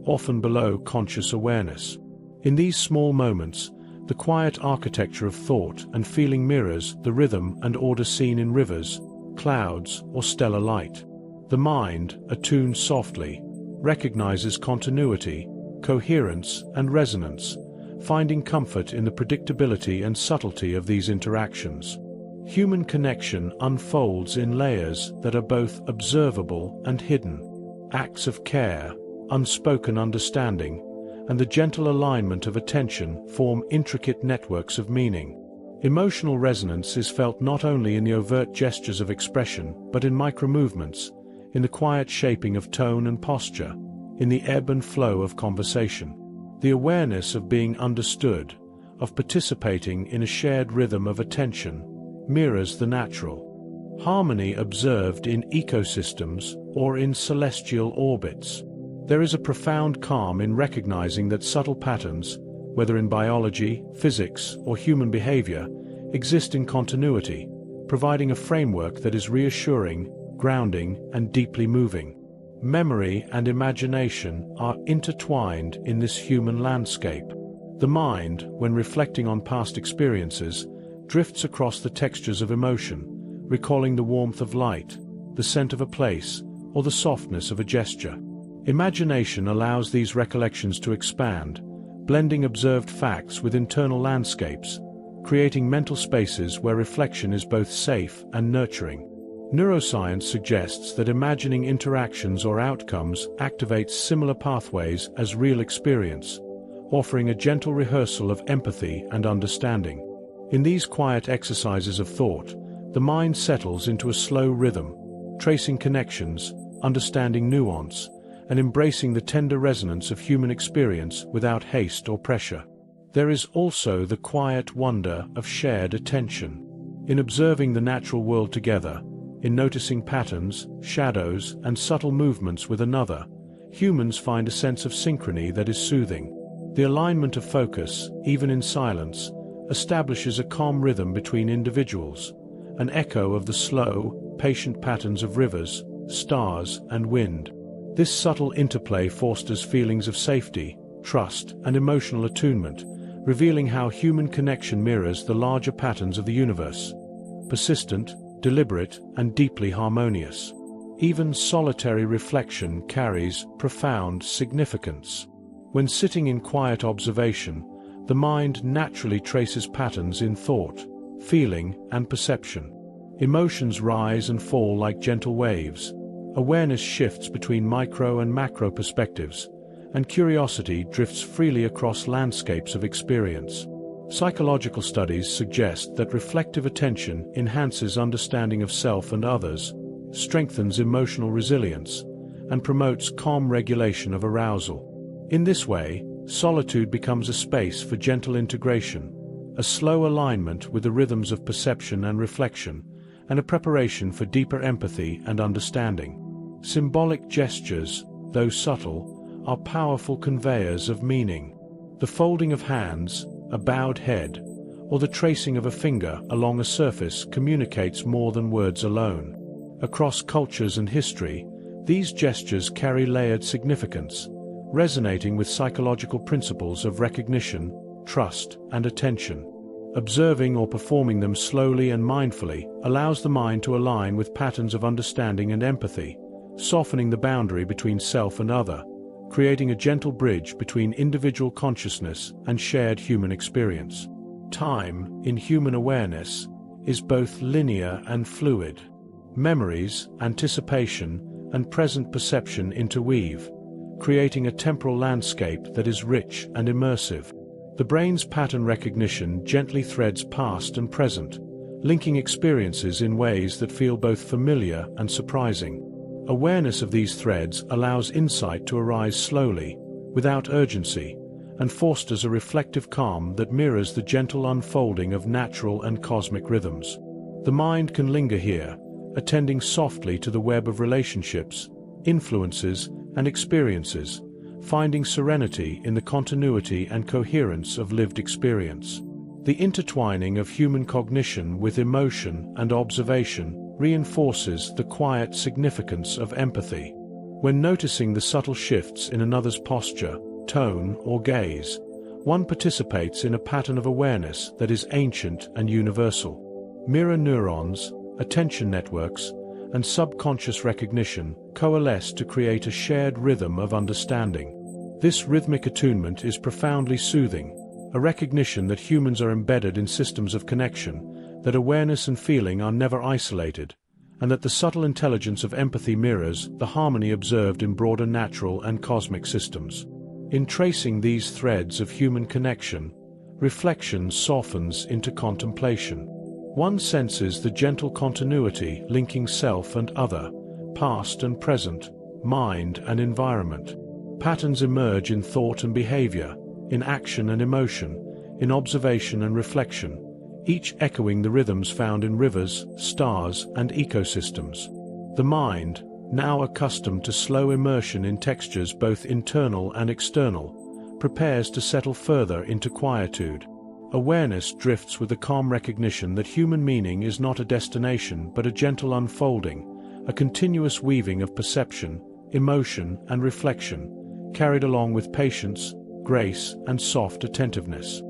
often below conscious awareness. In these small moments, the quiet architecture of thought and feeling mirrors the rhythm and order seen in rivers, clouds, or stellar light. The mind, attuned softly, recognizes continuity, coherence, and resonance, finding comfort in the predictability and subtlety of these interactions. Human connection unfolds in layers that are both observable and hidden. Acts of care, unspoken understanding, and the gentle alignment of attention form intricate networks of meaning. Emotional resonance is felt not only in the overt gestures of expression, but in micro-movements, in the quiet shaping of tone and posture, in the ebb and flow of conversation. The awareness of being understood, of participating in a shared rhythm of attention, mirrors the natural harmony observed in ecosystems or in celestial orbits. There is a profound calm in recognizing that subtle patterns, whether in biology, physics, or human behavior, exist in continuity, providing a framework that is reassuring, grounding, and deeply moving. Memory and imagination are intertwined in this human landscape. The mind, when reflecting on past experiences, drifts across the textures of emotion, recalling the warmth of light, the scent of a place, or the softness of a gesture. Imagination allows these recollections to expand, blending observed facts with internal landscapes, creating mental spaces where reflection is both safe and nurturing. Neuroscience suggests that imagining interactions or outcomes activates similar pathways as real experience, offering a gentle rehearsal of empathy and understanding. In these quiet exercises of thought, the mind settles into a slow rhythm, tracing connections, understanding nuance, and embracing the tender resonance of human experience without haste or pressure. There is also the quiet wonder of shared attention. In observing the natural world together, in noticing patterns, shadows, and subtle movements with another, humans find a sense of synchrony that is soothing. The alignment of focus, even in silence, establishes a calm rhythm between individuals, an echo of the slow, patient patterns of rivers, stars, and wind. This subtle interplay fosters feelings of safety, trust, and emotional attunement, revealing how human connection mirrors the larger patterns of the universe. Persistent, deliberate, and deeply harmonious. Even solitary reflection carries profound significance. When sitting in quiet observation, the mind naturally traces patterns in thought, feeling, and perception. Emotions rise and fall like gentle waves. Awareness shifts between micro and macro perspectives, and curiosity drifts freely across landscapes of experience. Psychological studies suggest that reflective attention enhances understanding of self and others, strengthens emotional resilience, and promotes calm regulation of arousal. In this way, solitude becomes a space for gentle integration, a slow alignment with the rhythms of perception and reflection, and a preparation for deeper empathy and understanding. Symbolic gestures, though subtle, are powerful conveyors of meaning. The folding of hands, a bowed head, or the tracing of a finger along a surface communicates more than words alone. Across cultures and history, these gestures carry layered significance, resonating with psychological principles of recognition, trust, and attention. Observing or performing them slowly and mindfully allows the mind to align with patterns of understanding and empathy, softening the boundary between self and other, creating a gentle bridge between individual consciousness and shared human experience. Time, in human awareness, is both linear and fluid. Memories, anticipation, and present perception interweave, creating a temporal landscape that is rich and immersive. The brain's pattern recognition gently threads past and present, linking experiences in ways that feel both familiar and surprising. Awareness of these threads allows insight to arise slowly, without urgency, and fosters a reflective calm that mirrors the gentle unfolding of natural and cosmic rhythms. The mind can linger here, attending softly to the web of relationships, influences, and experiences, finding serenity in the continuity and coherence of lived experience. The intertwining of human cognition with emotion and observation reinforces the quiet significance of empathy. When noticing the subtle shifts in another's posture, tone, or gaze, one participates in a pattern of awareness that is ancient and universal. Mirror neurons, attention networks, and subconscious recognition coalesce to create a shared rhythm of understanding. This rhythmic attunement is profoundly soothing, a recognition that humans are embedded in systems of connection, that awareness and feeling are never isolated, and that the subtle intelligence of empathy mirrors the harmony observed in broader natural and cosmic systems. In tracing these threads of human connection, reflection softens into contemplation. One senses the gentle continuity linking self and other, past and present, mind and environment. Patterns emerge in thought and behavior, in action and emotion, in observation and reflection, each echoing the rhythms found in rivers, stars, and ecosystems. The mind, now accustomed to slow immersion in textures both internal and external, prepares to settle further into quietude. Awareness drifts with the calm recognition that human meaning is not a destination but a gentle unfolding, a continuous weaving of perception, emotion, and reflection, carried along with patience, grace, and soft attentiveness.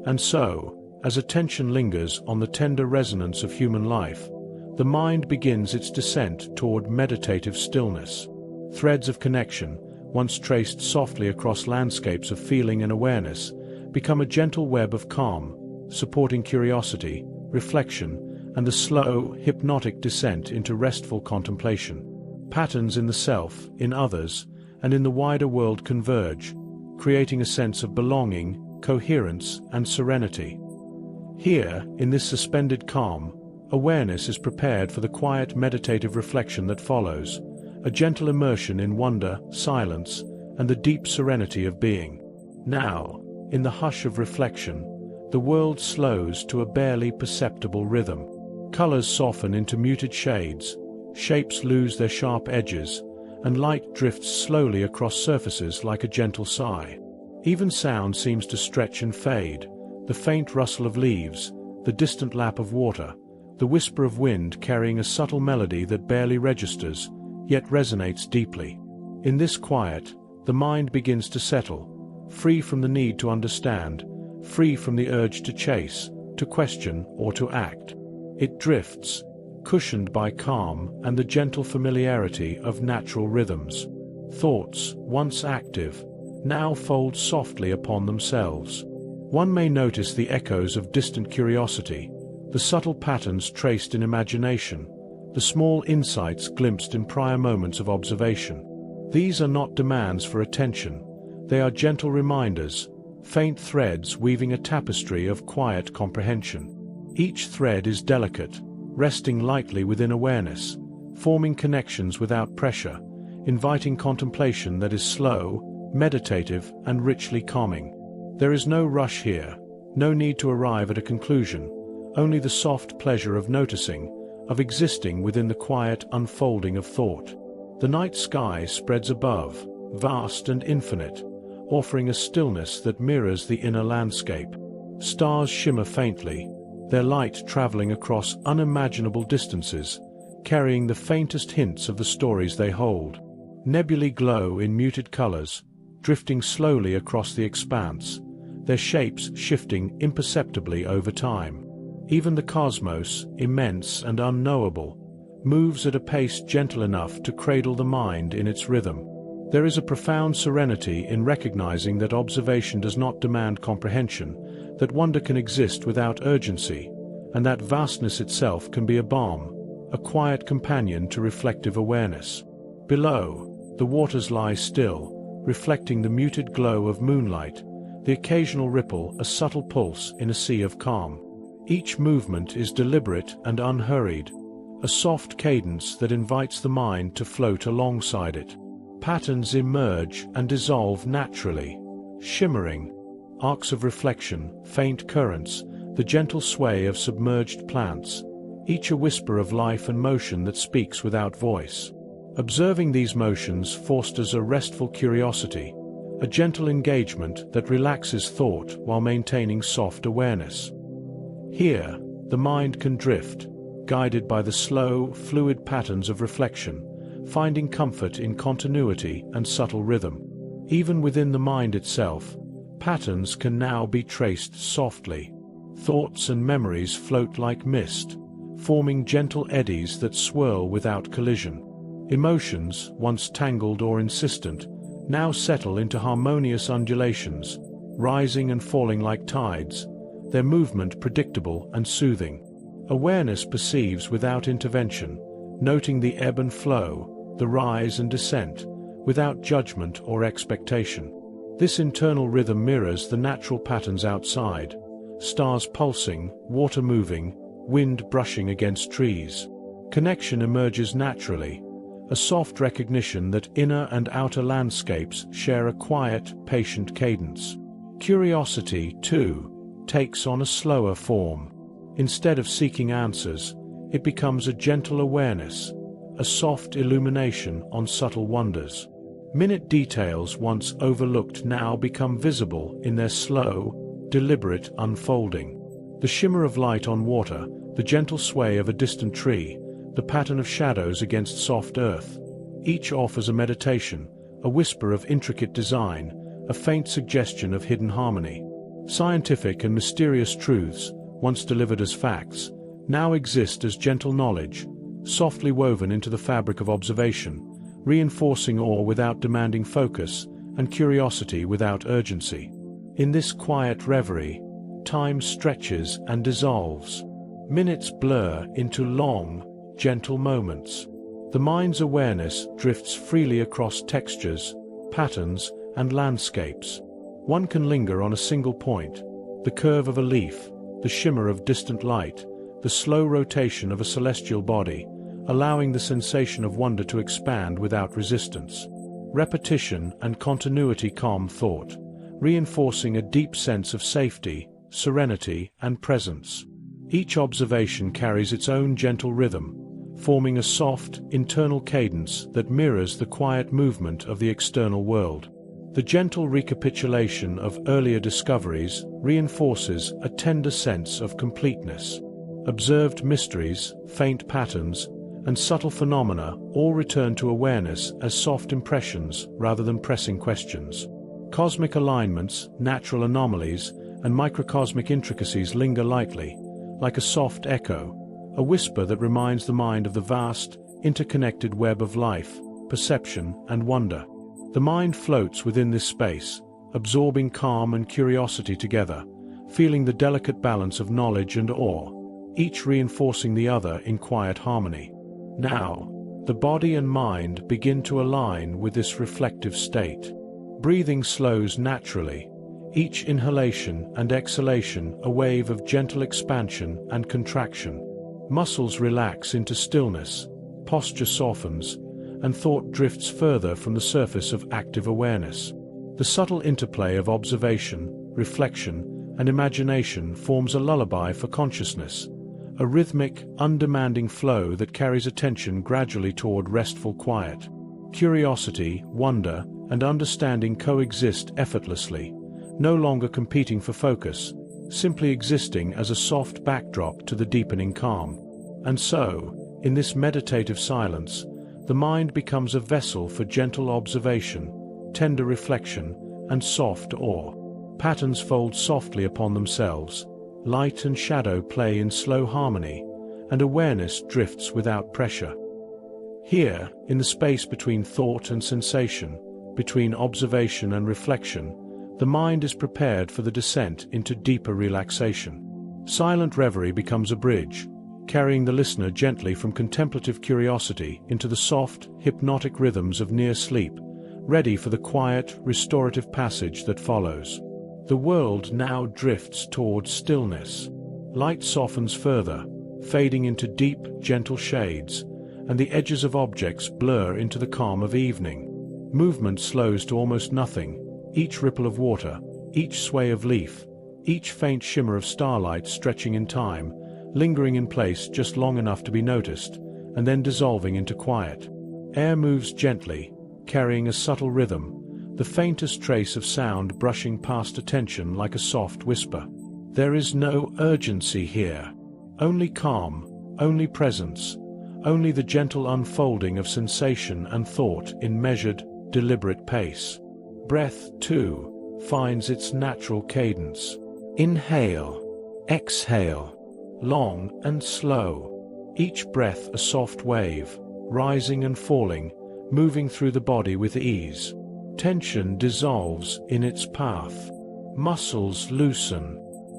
And so, as attention lingers on the tender resonance of human life, the mind begins its descent toward meditative stillness. Threads of connection, once traced softly across landscapes of feeling and awareness, become a gentle web of calm, supporting curiosity, reflection, and the slow, hypnotic descent into restful contemplation. Patterns in the self, in others, and in the wider world converge, creating a sense of belonging, coherence, and serenity. Here, in this suspended calm, awareness is prepared for the quiet meditative reflection that follows, a gentle immersion in wonder, silence, and the deep serenity of being. Now, in the hush of reflection, the world slows to a barely perceptible rhythm. Colors soften into muted shades, shapes lose their sharp edges, and light drifts slowly across surfaces like a gentle sigh. Even sound seems to stretch and fade, the faint rustle of leaves, the distant lap of water, the whisper of wind carrying a subtle melody that barely registers, yet resonates deeply. In this quiet, the mind begins to settle, free from the need to understand, free from the urge to chase, to question, or to act. It drifts, cushioned by calm and the gentle familiarity of natural rhythms. Thoughts, once active, now fold softly upon themselves. One may notice the echoes of distant curiosity, the subtle patterns traced in imagination, the small insights glimpsed in prior moments of observation. These are not demands for attention, they are gentle reminders, faint threads weaving a tapestry of quiet comprehension. Each thread is delicate, resting lightly within awareness, forming connections without pressure, inviting contemplation that is slow, meditative, and richly calming. There is no rush here, no need to arrive at a conclusion, only the soft pleasure of noticing, of existing within the quiet unfolding of thought. The night sky spreads above, vast and infinite, offering a stillness that mirrors the inner landscape. Stars shimmer faintly, their light traveling across unimaginable distances, carrying the faintest hints of the stories they hold. Nebulae glow in muted colors, drifting slowly across the expanse, their shapes shifting imperceptibly over time. Even the cosmos, immense and unknowable, moves at a pace gentle enough to cradle the mind in its rhythm. There is a profound serenity in recognizing that observation does not demand comprehension, that wonder can exist without urgency, and that vastness itself can be a balm, a quiet companion to reflective awareness. Below, the waters lie still, reflecting the muted glow of moonlight, the occasional ripple a subtle pulse in a sea of calm. Each movement is deliberate and unhurried, a soft cadence that invites the mind to float alongside it. Patterns emerge and dissolve naturally, shimmering, arcs of reflection, faint currents, the gentle sway of submerged plants, each a whisper of life and motion that speaks without voice. Observing these motions fosters a restful curiosity, a gentle engagement that relaxes thought while maintaining soft awareness. Here, the mind can drift, guided by the slow, fluid patterns of reflection, finding comfort in continuity and subtle rhythm. Even within the mind itself, patterns can now be traced softly. Thoughts and memories float like mist, forming gentle eddies that swirl without collision. Emotions, once tangled or insistent, now settle into harmonious undulations, rising and falling like tides, their movement predictable and soothing. Awareness perceives without intervention, noting the ebb and flow, the rise and descent, without judgment or expectation. This internal rhythm mirrors the natural patterns outside, stars pulsing, water moving, wind brushing against trees. Connection emerges naturally, a soft recognition that inner and outer landscapes share a quiet, patient cadence. Curiosity, too, takes on a slower form. Instead of seeking answers, it becomes a gentle awareness, a soft illumination on subtle wonders. Minute details once overlooked now become visible in their slow, deliberate unfolding. The shimmer of light on water, the gentle sway of a distant tree, the pattern of shadows against soft earth. Each offers a meditation, a whisper of intricate design, a faint suggestion of hidden harmony. Scientific and mysterious truths, once delivered as facts, now exist as gentle knowledge, softly woven into the fabric of observation, reinforcing awe without demanding focus, and curiosity without urgency. In this quiet reverie, time stretches and dissolves. Minutes blur into long, gentle moments. The mind's awareness drifts freely across textures, patterns, and landscapes. One can linger on a single point, the curve of a leaf, the shimmer of distant light, the slow rotation of a celestial body, allowing the sensation of wonder to expand without resistance. Repetition and continuity calm thought, reinforcing a deep sense of safety, serenity, and presence. Each observation carries its own gentle rhythm, forming a soft, internal cadence that mirrors the quiet movement of the external world. The gentle recapitulation of earlier discoveries reinforces a tender sense of completeness. Observed mysteries, faint patterns, and subtle phenomena all return to awareness as soft impressions rather than pressing questions. Cosmic alignments, natural anomalies, and microcosmic intricacies linger lightly, like a soft echo, a whisper that reminds the mind of the vast, interconnected web of life, perception, and wonder. The mind floats within this space, absorbing calm and curiosity together, feeling the delicate balance of knowledge and awe, each reinforcing the other in quiet harmony. Now, the body and mind begin to align with this reflective state. Breathing slows naturally, each inhalation and exhalation a wave of gentle expansion and contraction. Muscles relax into stillness, posture softens, and thought drifts further from the surface of active awareness. The subtle interplay of observation, reflection, and imagination forms a lullaby for consciousness, a rhythmic, undemanding flow that carries attention gradually toward restful quiet. Curiosity, wonder, and understanding coexist effortlessly, no longer competing for focus, simply existing as a soft backdrop to the deepening calm. And so, in this meditative silence, the mind becomes a vessel for gentle observation, tender reflection, and soft awe. Patterns fold softly upon themselves, light and shadow play in slow harmony, and awareness drifts without pressure. Here, in the space between thought and sensation, between observation and reflection, the mind is prepared for the descent into deeper relaxation. Silent reverie becomes a bridge, carrying the listener gently from contemplative curiosity into the soft, hypnotic rhythms of near sleep, ready for the quiet, restorative passage that follows. The world now drifts towards stillness. Light softens further, fading into deep, gentle shades, and the edges of objects blur into the calm of evening. Movement slows to almost nothing, each ripple of water, each sway of leaf, each faint shimmer of starlight stretching in time, lingering in place just long enough to be noticed, and then dissolving into quiet. Air moves gently, carrying a subtle rhythm, the faintest trace of sound brushing past attention like a soft whisper. There is no urgency here. Only calm, only presence, only the gentle unfolding of sensation and thought in measured, deliberate pace. Breath, too, finds its natural cadence. Inhale, exhale, long and slow. Each breath a soft wave, rising and falling, moving through the body with ease. Tension dissolves in its path. Muscles loosen.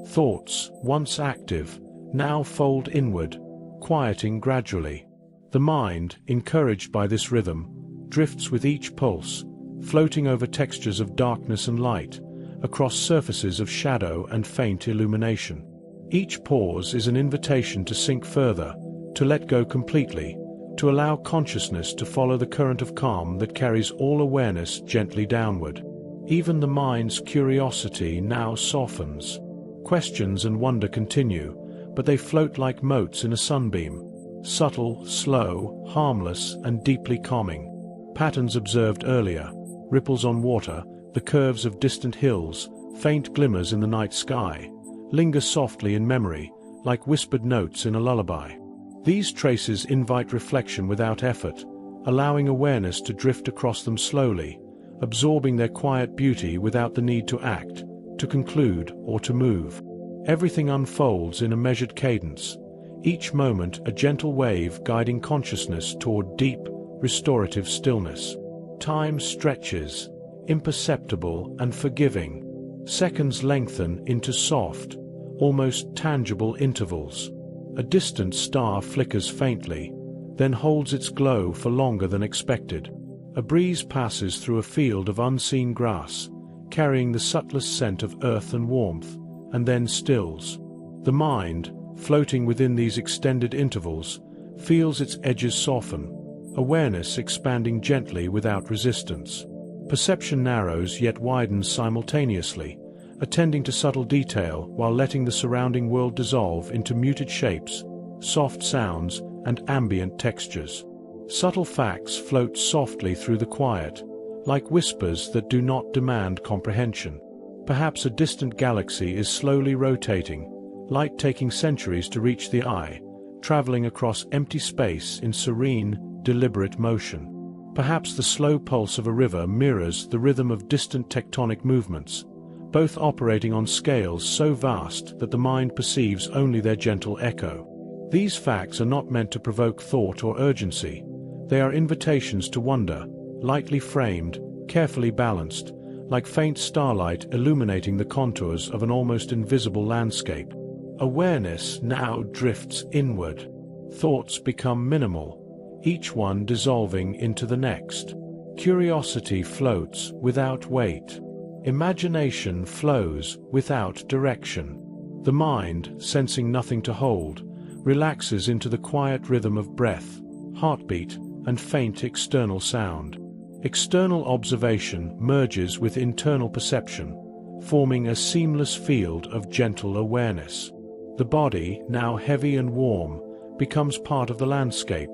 Thoughts, once active, now fold inward, quieting gradually. The mind, encouraged by this rhythm, drifts with each pulse, floating over textures of darkness and light, across surfaces of shadow and faint illumination. Each pause is an invitation to sink further, to let go completely, to allow consciousness to follow the current of calm that carries all awareness gently downward. Even the mind's curiosity now softens. Questions and wonder continue, but they float like motes in a sunbeam, subtle, slow, harmless, and deeply calming. Patterns observed earlier, ripples on water, the curves of distant hills, faint glimmers in the night sky, linger softly in memory, like whispered notes in a lullaby. These traces invite reflection without effort, allowing awareness to drift across them slowly, absorbing their quiet beauty without the need to act, to conclude, or to move. Everything unfolds in a measured cadence, each moment a gentle wave guiding consciousness toward deep, restorative stillness. Time stretches, imperceptible and forgiving. Seconds lengthen into soft, almost tangible intervals. A distant star flickers faintly, then holds its glow for longer than expected. A breeze passes through a field of unseen grass, carrying the subtlest scent of earth and warmth, and then stills. The mind, floating within these extended intervals, feels its edges soften, awareness expanding gently without resistance. Perception narrows yet widens simultaneously, attending to subtle detail while letting the surrounding world dissolve into muted shapes, soft sounds, and ambient textures. Subtle facts float softly through the quiet, like whispers that do not demand comprehension. Perhaps a distant galaxy is slowly rotating, light taking centuries to reach the eye, traveling across empty space in serene, deliberate motion. Perhaps the slow pulse of a river mirrors the rhythm of distant tectonic movements, both operating on scales so vast that the mind perceives only their gentle echo. These facts are not meant to provoke thought or urgency. They are invitations to wonder, lightly framed, carefully balanced, like faint starlight illuminating the contours of an almost invisible landscape. Awareness now drifts inward. Thoughts become minimal, each one dissolving into the next. Curiosity floats without weight. Imagination flows without direction. The mind, sensing nothing to hold, relaxes into the quiet rhythm of breath, heartbeat, and faint external sound. External observation merges with internal perception, forming a seamless field of gentle awareness. The body, now heavy and warm, becomes part of the landscape,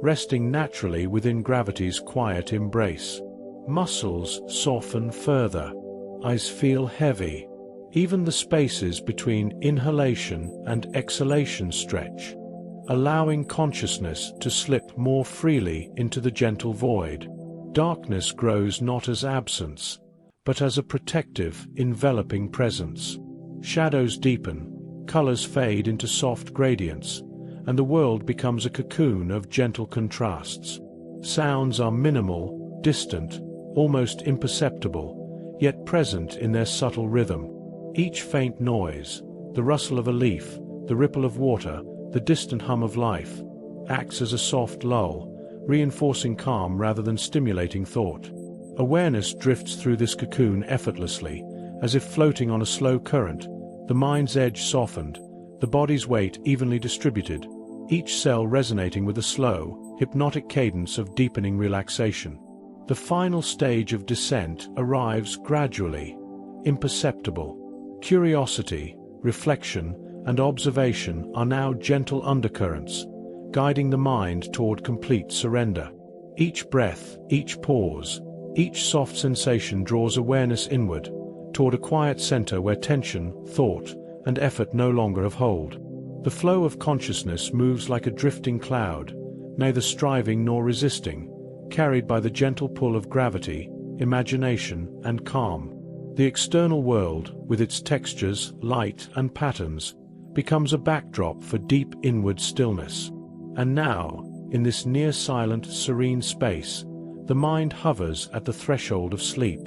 resting naturally within gravity's quiet embrace. Muscles soften further. Eyes feel heavy. Even the spaces between inhalation and exhalation stretch, allowing consciousness to slip more freely into the gentle void. Darkness grows not as absence, but as a protective, enveloping presence. Shadows deepen, colors fade into soft gradients, and the world becomes a cocoon of gentle contrasts. Sounds are minimal, distant, almost imperceptible, yet present in their subtle rhythm. Each faint noise, the rustle of a leaf, the ripple of water, the distant hum of life, acts as a soft lull, reinforcing calm rather than stimulating thought. Awareness drifts through this cocoon effortlessly, as if floating on a slow current, the mind's edge softened, the body's weight evenly distributed, each cell resonating with a slow, hypnotic cadence of deepening relaxation. The final stage of descent arrives gradually, imperceptible. Curiosity, reflection, and observation are now gentle undercurrents, guiding the mind toward complete surrender. Each breath, each pause, each soft sensation draws awareness inward, toward a quiet center where tension, thought, and effort no longer have hold. The flow of consciousness moves like a drifting cloud, neither striving nor resisting, carried by the gentle pull of gravity, imagination, and calm. The external world, with its textures, light, and patterns, becomes a backdrop for deep inward stillness. And now, in this near-silent, serene space, the mind hovers at the threshold of sleep.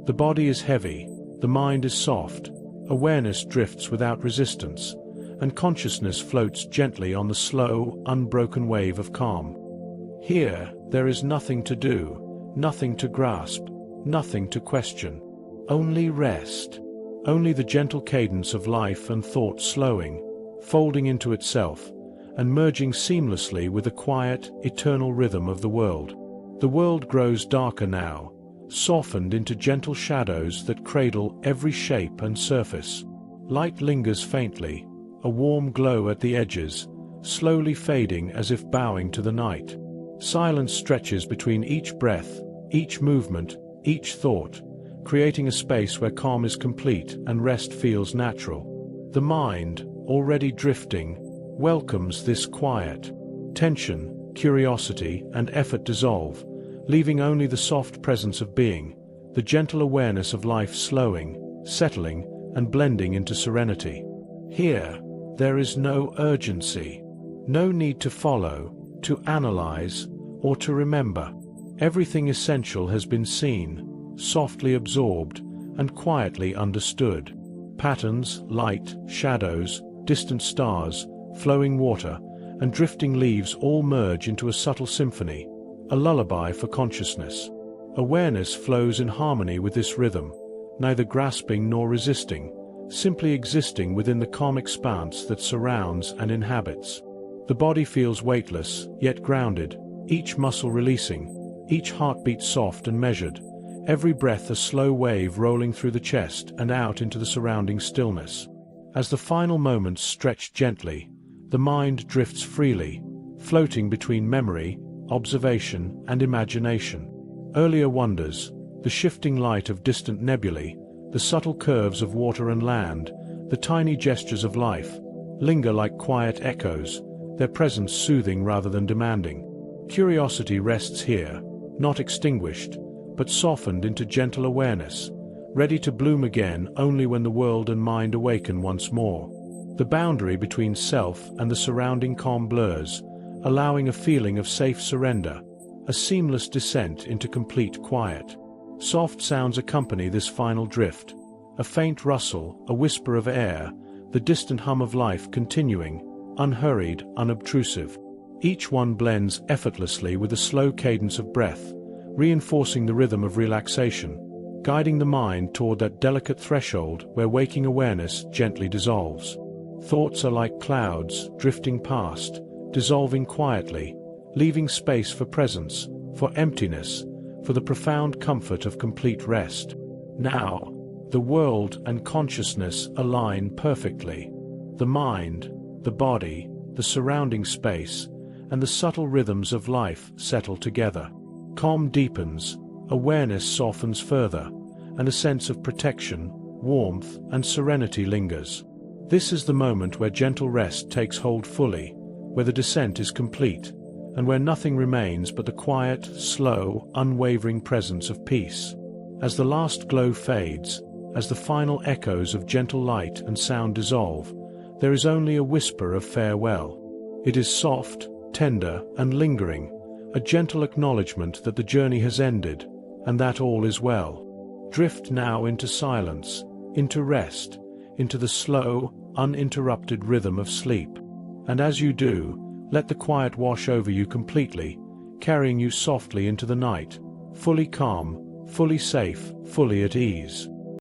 The body is heavy, the mind is soft, awareness drifts without resistance, and consciousness floats gently on the slow, unbroken wave of calm. Here, there is nothing to do, nothing to grasp, nothing to question. Only rest. Only the gentle cadence of life and thought slowing, folding into itself, and merging seamlessly with the quiet, eternal rhythm of the world. The world grows darker now, softened into gentle shadows that cradle every shape and surface. Light lingers faintly, a warm glow at the edges, slowly fading as if bowing to the night. Silence stretches between each breath, each movement, each thought, creating a space where calm is complete and rest feels natural. The mind, already drifting, welcomes this quiet. Tension, curiosity, and effort dissolve, leaving only the soft presence of being, the gentle awareness of life slowing, settling, and blending into serenity. Here, there is no urgency, no need to follow, to analyze, or to remember. Everything essential has been seen, softly absorbed, and quietly understood. Patterns, light, shadows, distant stars, flowing water, and drifting leaves all merge into a subtle symphony, a lullaby for consciousness. Awareness flows in harmony with this rhythm, neither grasping nor resisting, simply existing within the calm expanse that surrounds and inhabits. The body feels weightless, yet grounded, each muscle releasing, each heartbeat soft and measured, every breath a slow wave rolling through the chest and out into the surrounding stillness. As the final moments stretch gently, the mind drifts freely, floating between memory, observation, and imagination. Earlier wonders, the shifting light of distant nebulae, the subtle curves of water and land, the tiny gestures of life, linger like quiet echoes, their presence soothing rather than demanding. Curiosity rests here, not extinguished, but softened into gentle awareness, ready to bloom again only when the world and mind awaken once more. The boundary between self and the surrounding calm blurs, allowing a feeling of safe surrender, a seamless descent into complete quiet. Soft sounds accompany this final drift, a faint rustle, a whisper of air, the distant hum of life continuing, unhurried, unobtrusive. Each one blends effortlessly with a slow cadence of breath, reinforcing the rhythm of relaxation, guiding the mind toward that delicate threshold where waking awareness gently dissolves. Thoughts are like clouds, drifting past, dissolving quietly, leaving space for presence, for emptiness, for the profound comfort of complete rest. Now, the world and consciousness align perfectly. The mind, the body, the surrounding space, and the subtle rhythms of life settle together. Calm deepens, awareness softens further, and a sense of protection, warmth, and serenity lingers. This is the moment where gentle rest takes hold fully, where the descent is complete, and where nothing remains but the quiet, slow, unwavering presence of peace. As the last glow fades, as the final echoes of gentle light and sound dissolve, there is only a whisper of farewell. It is soft, tender, and lingering, a gentle acknowledgement that the journey has ended, and that all is well. Drift now into silence, into rest, into the slow, uninterrupted rhythm of sleep. And as you do, let the quiet wash over you completely, carrying you softly into the night, fully calm, fully safe, fully at ease.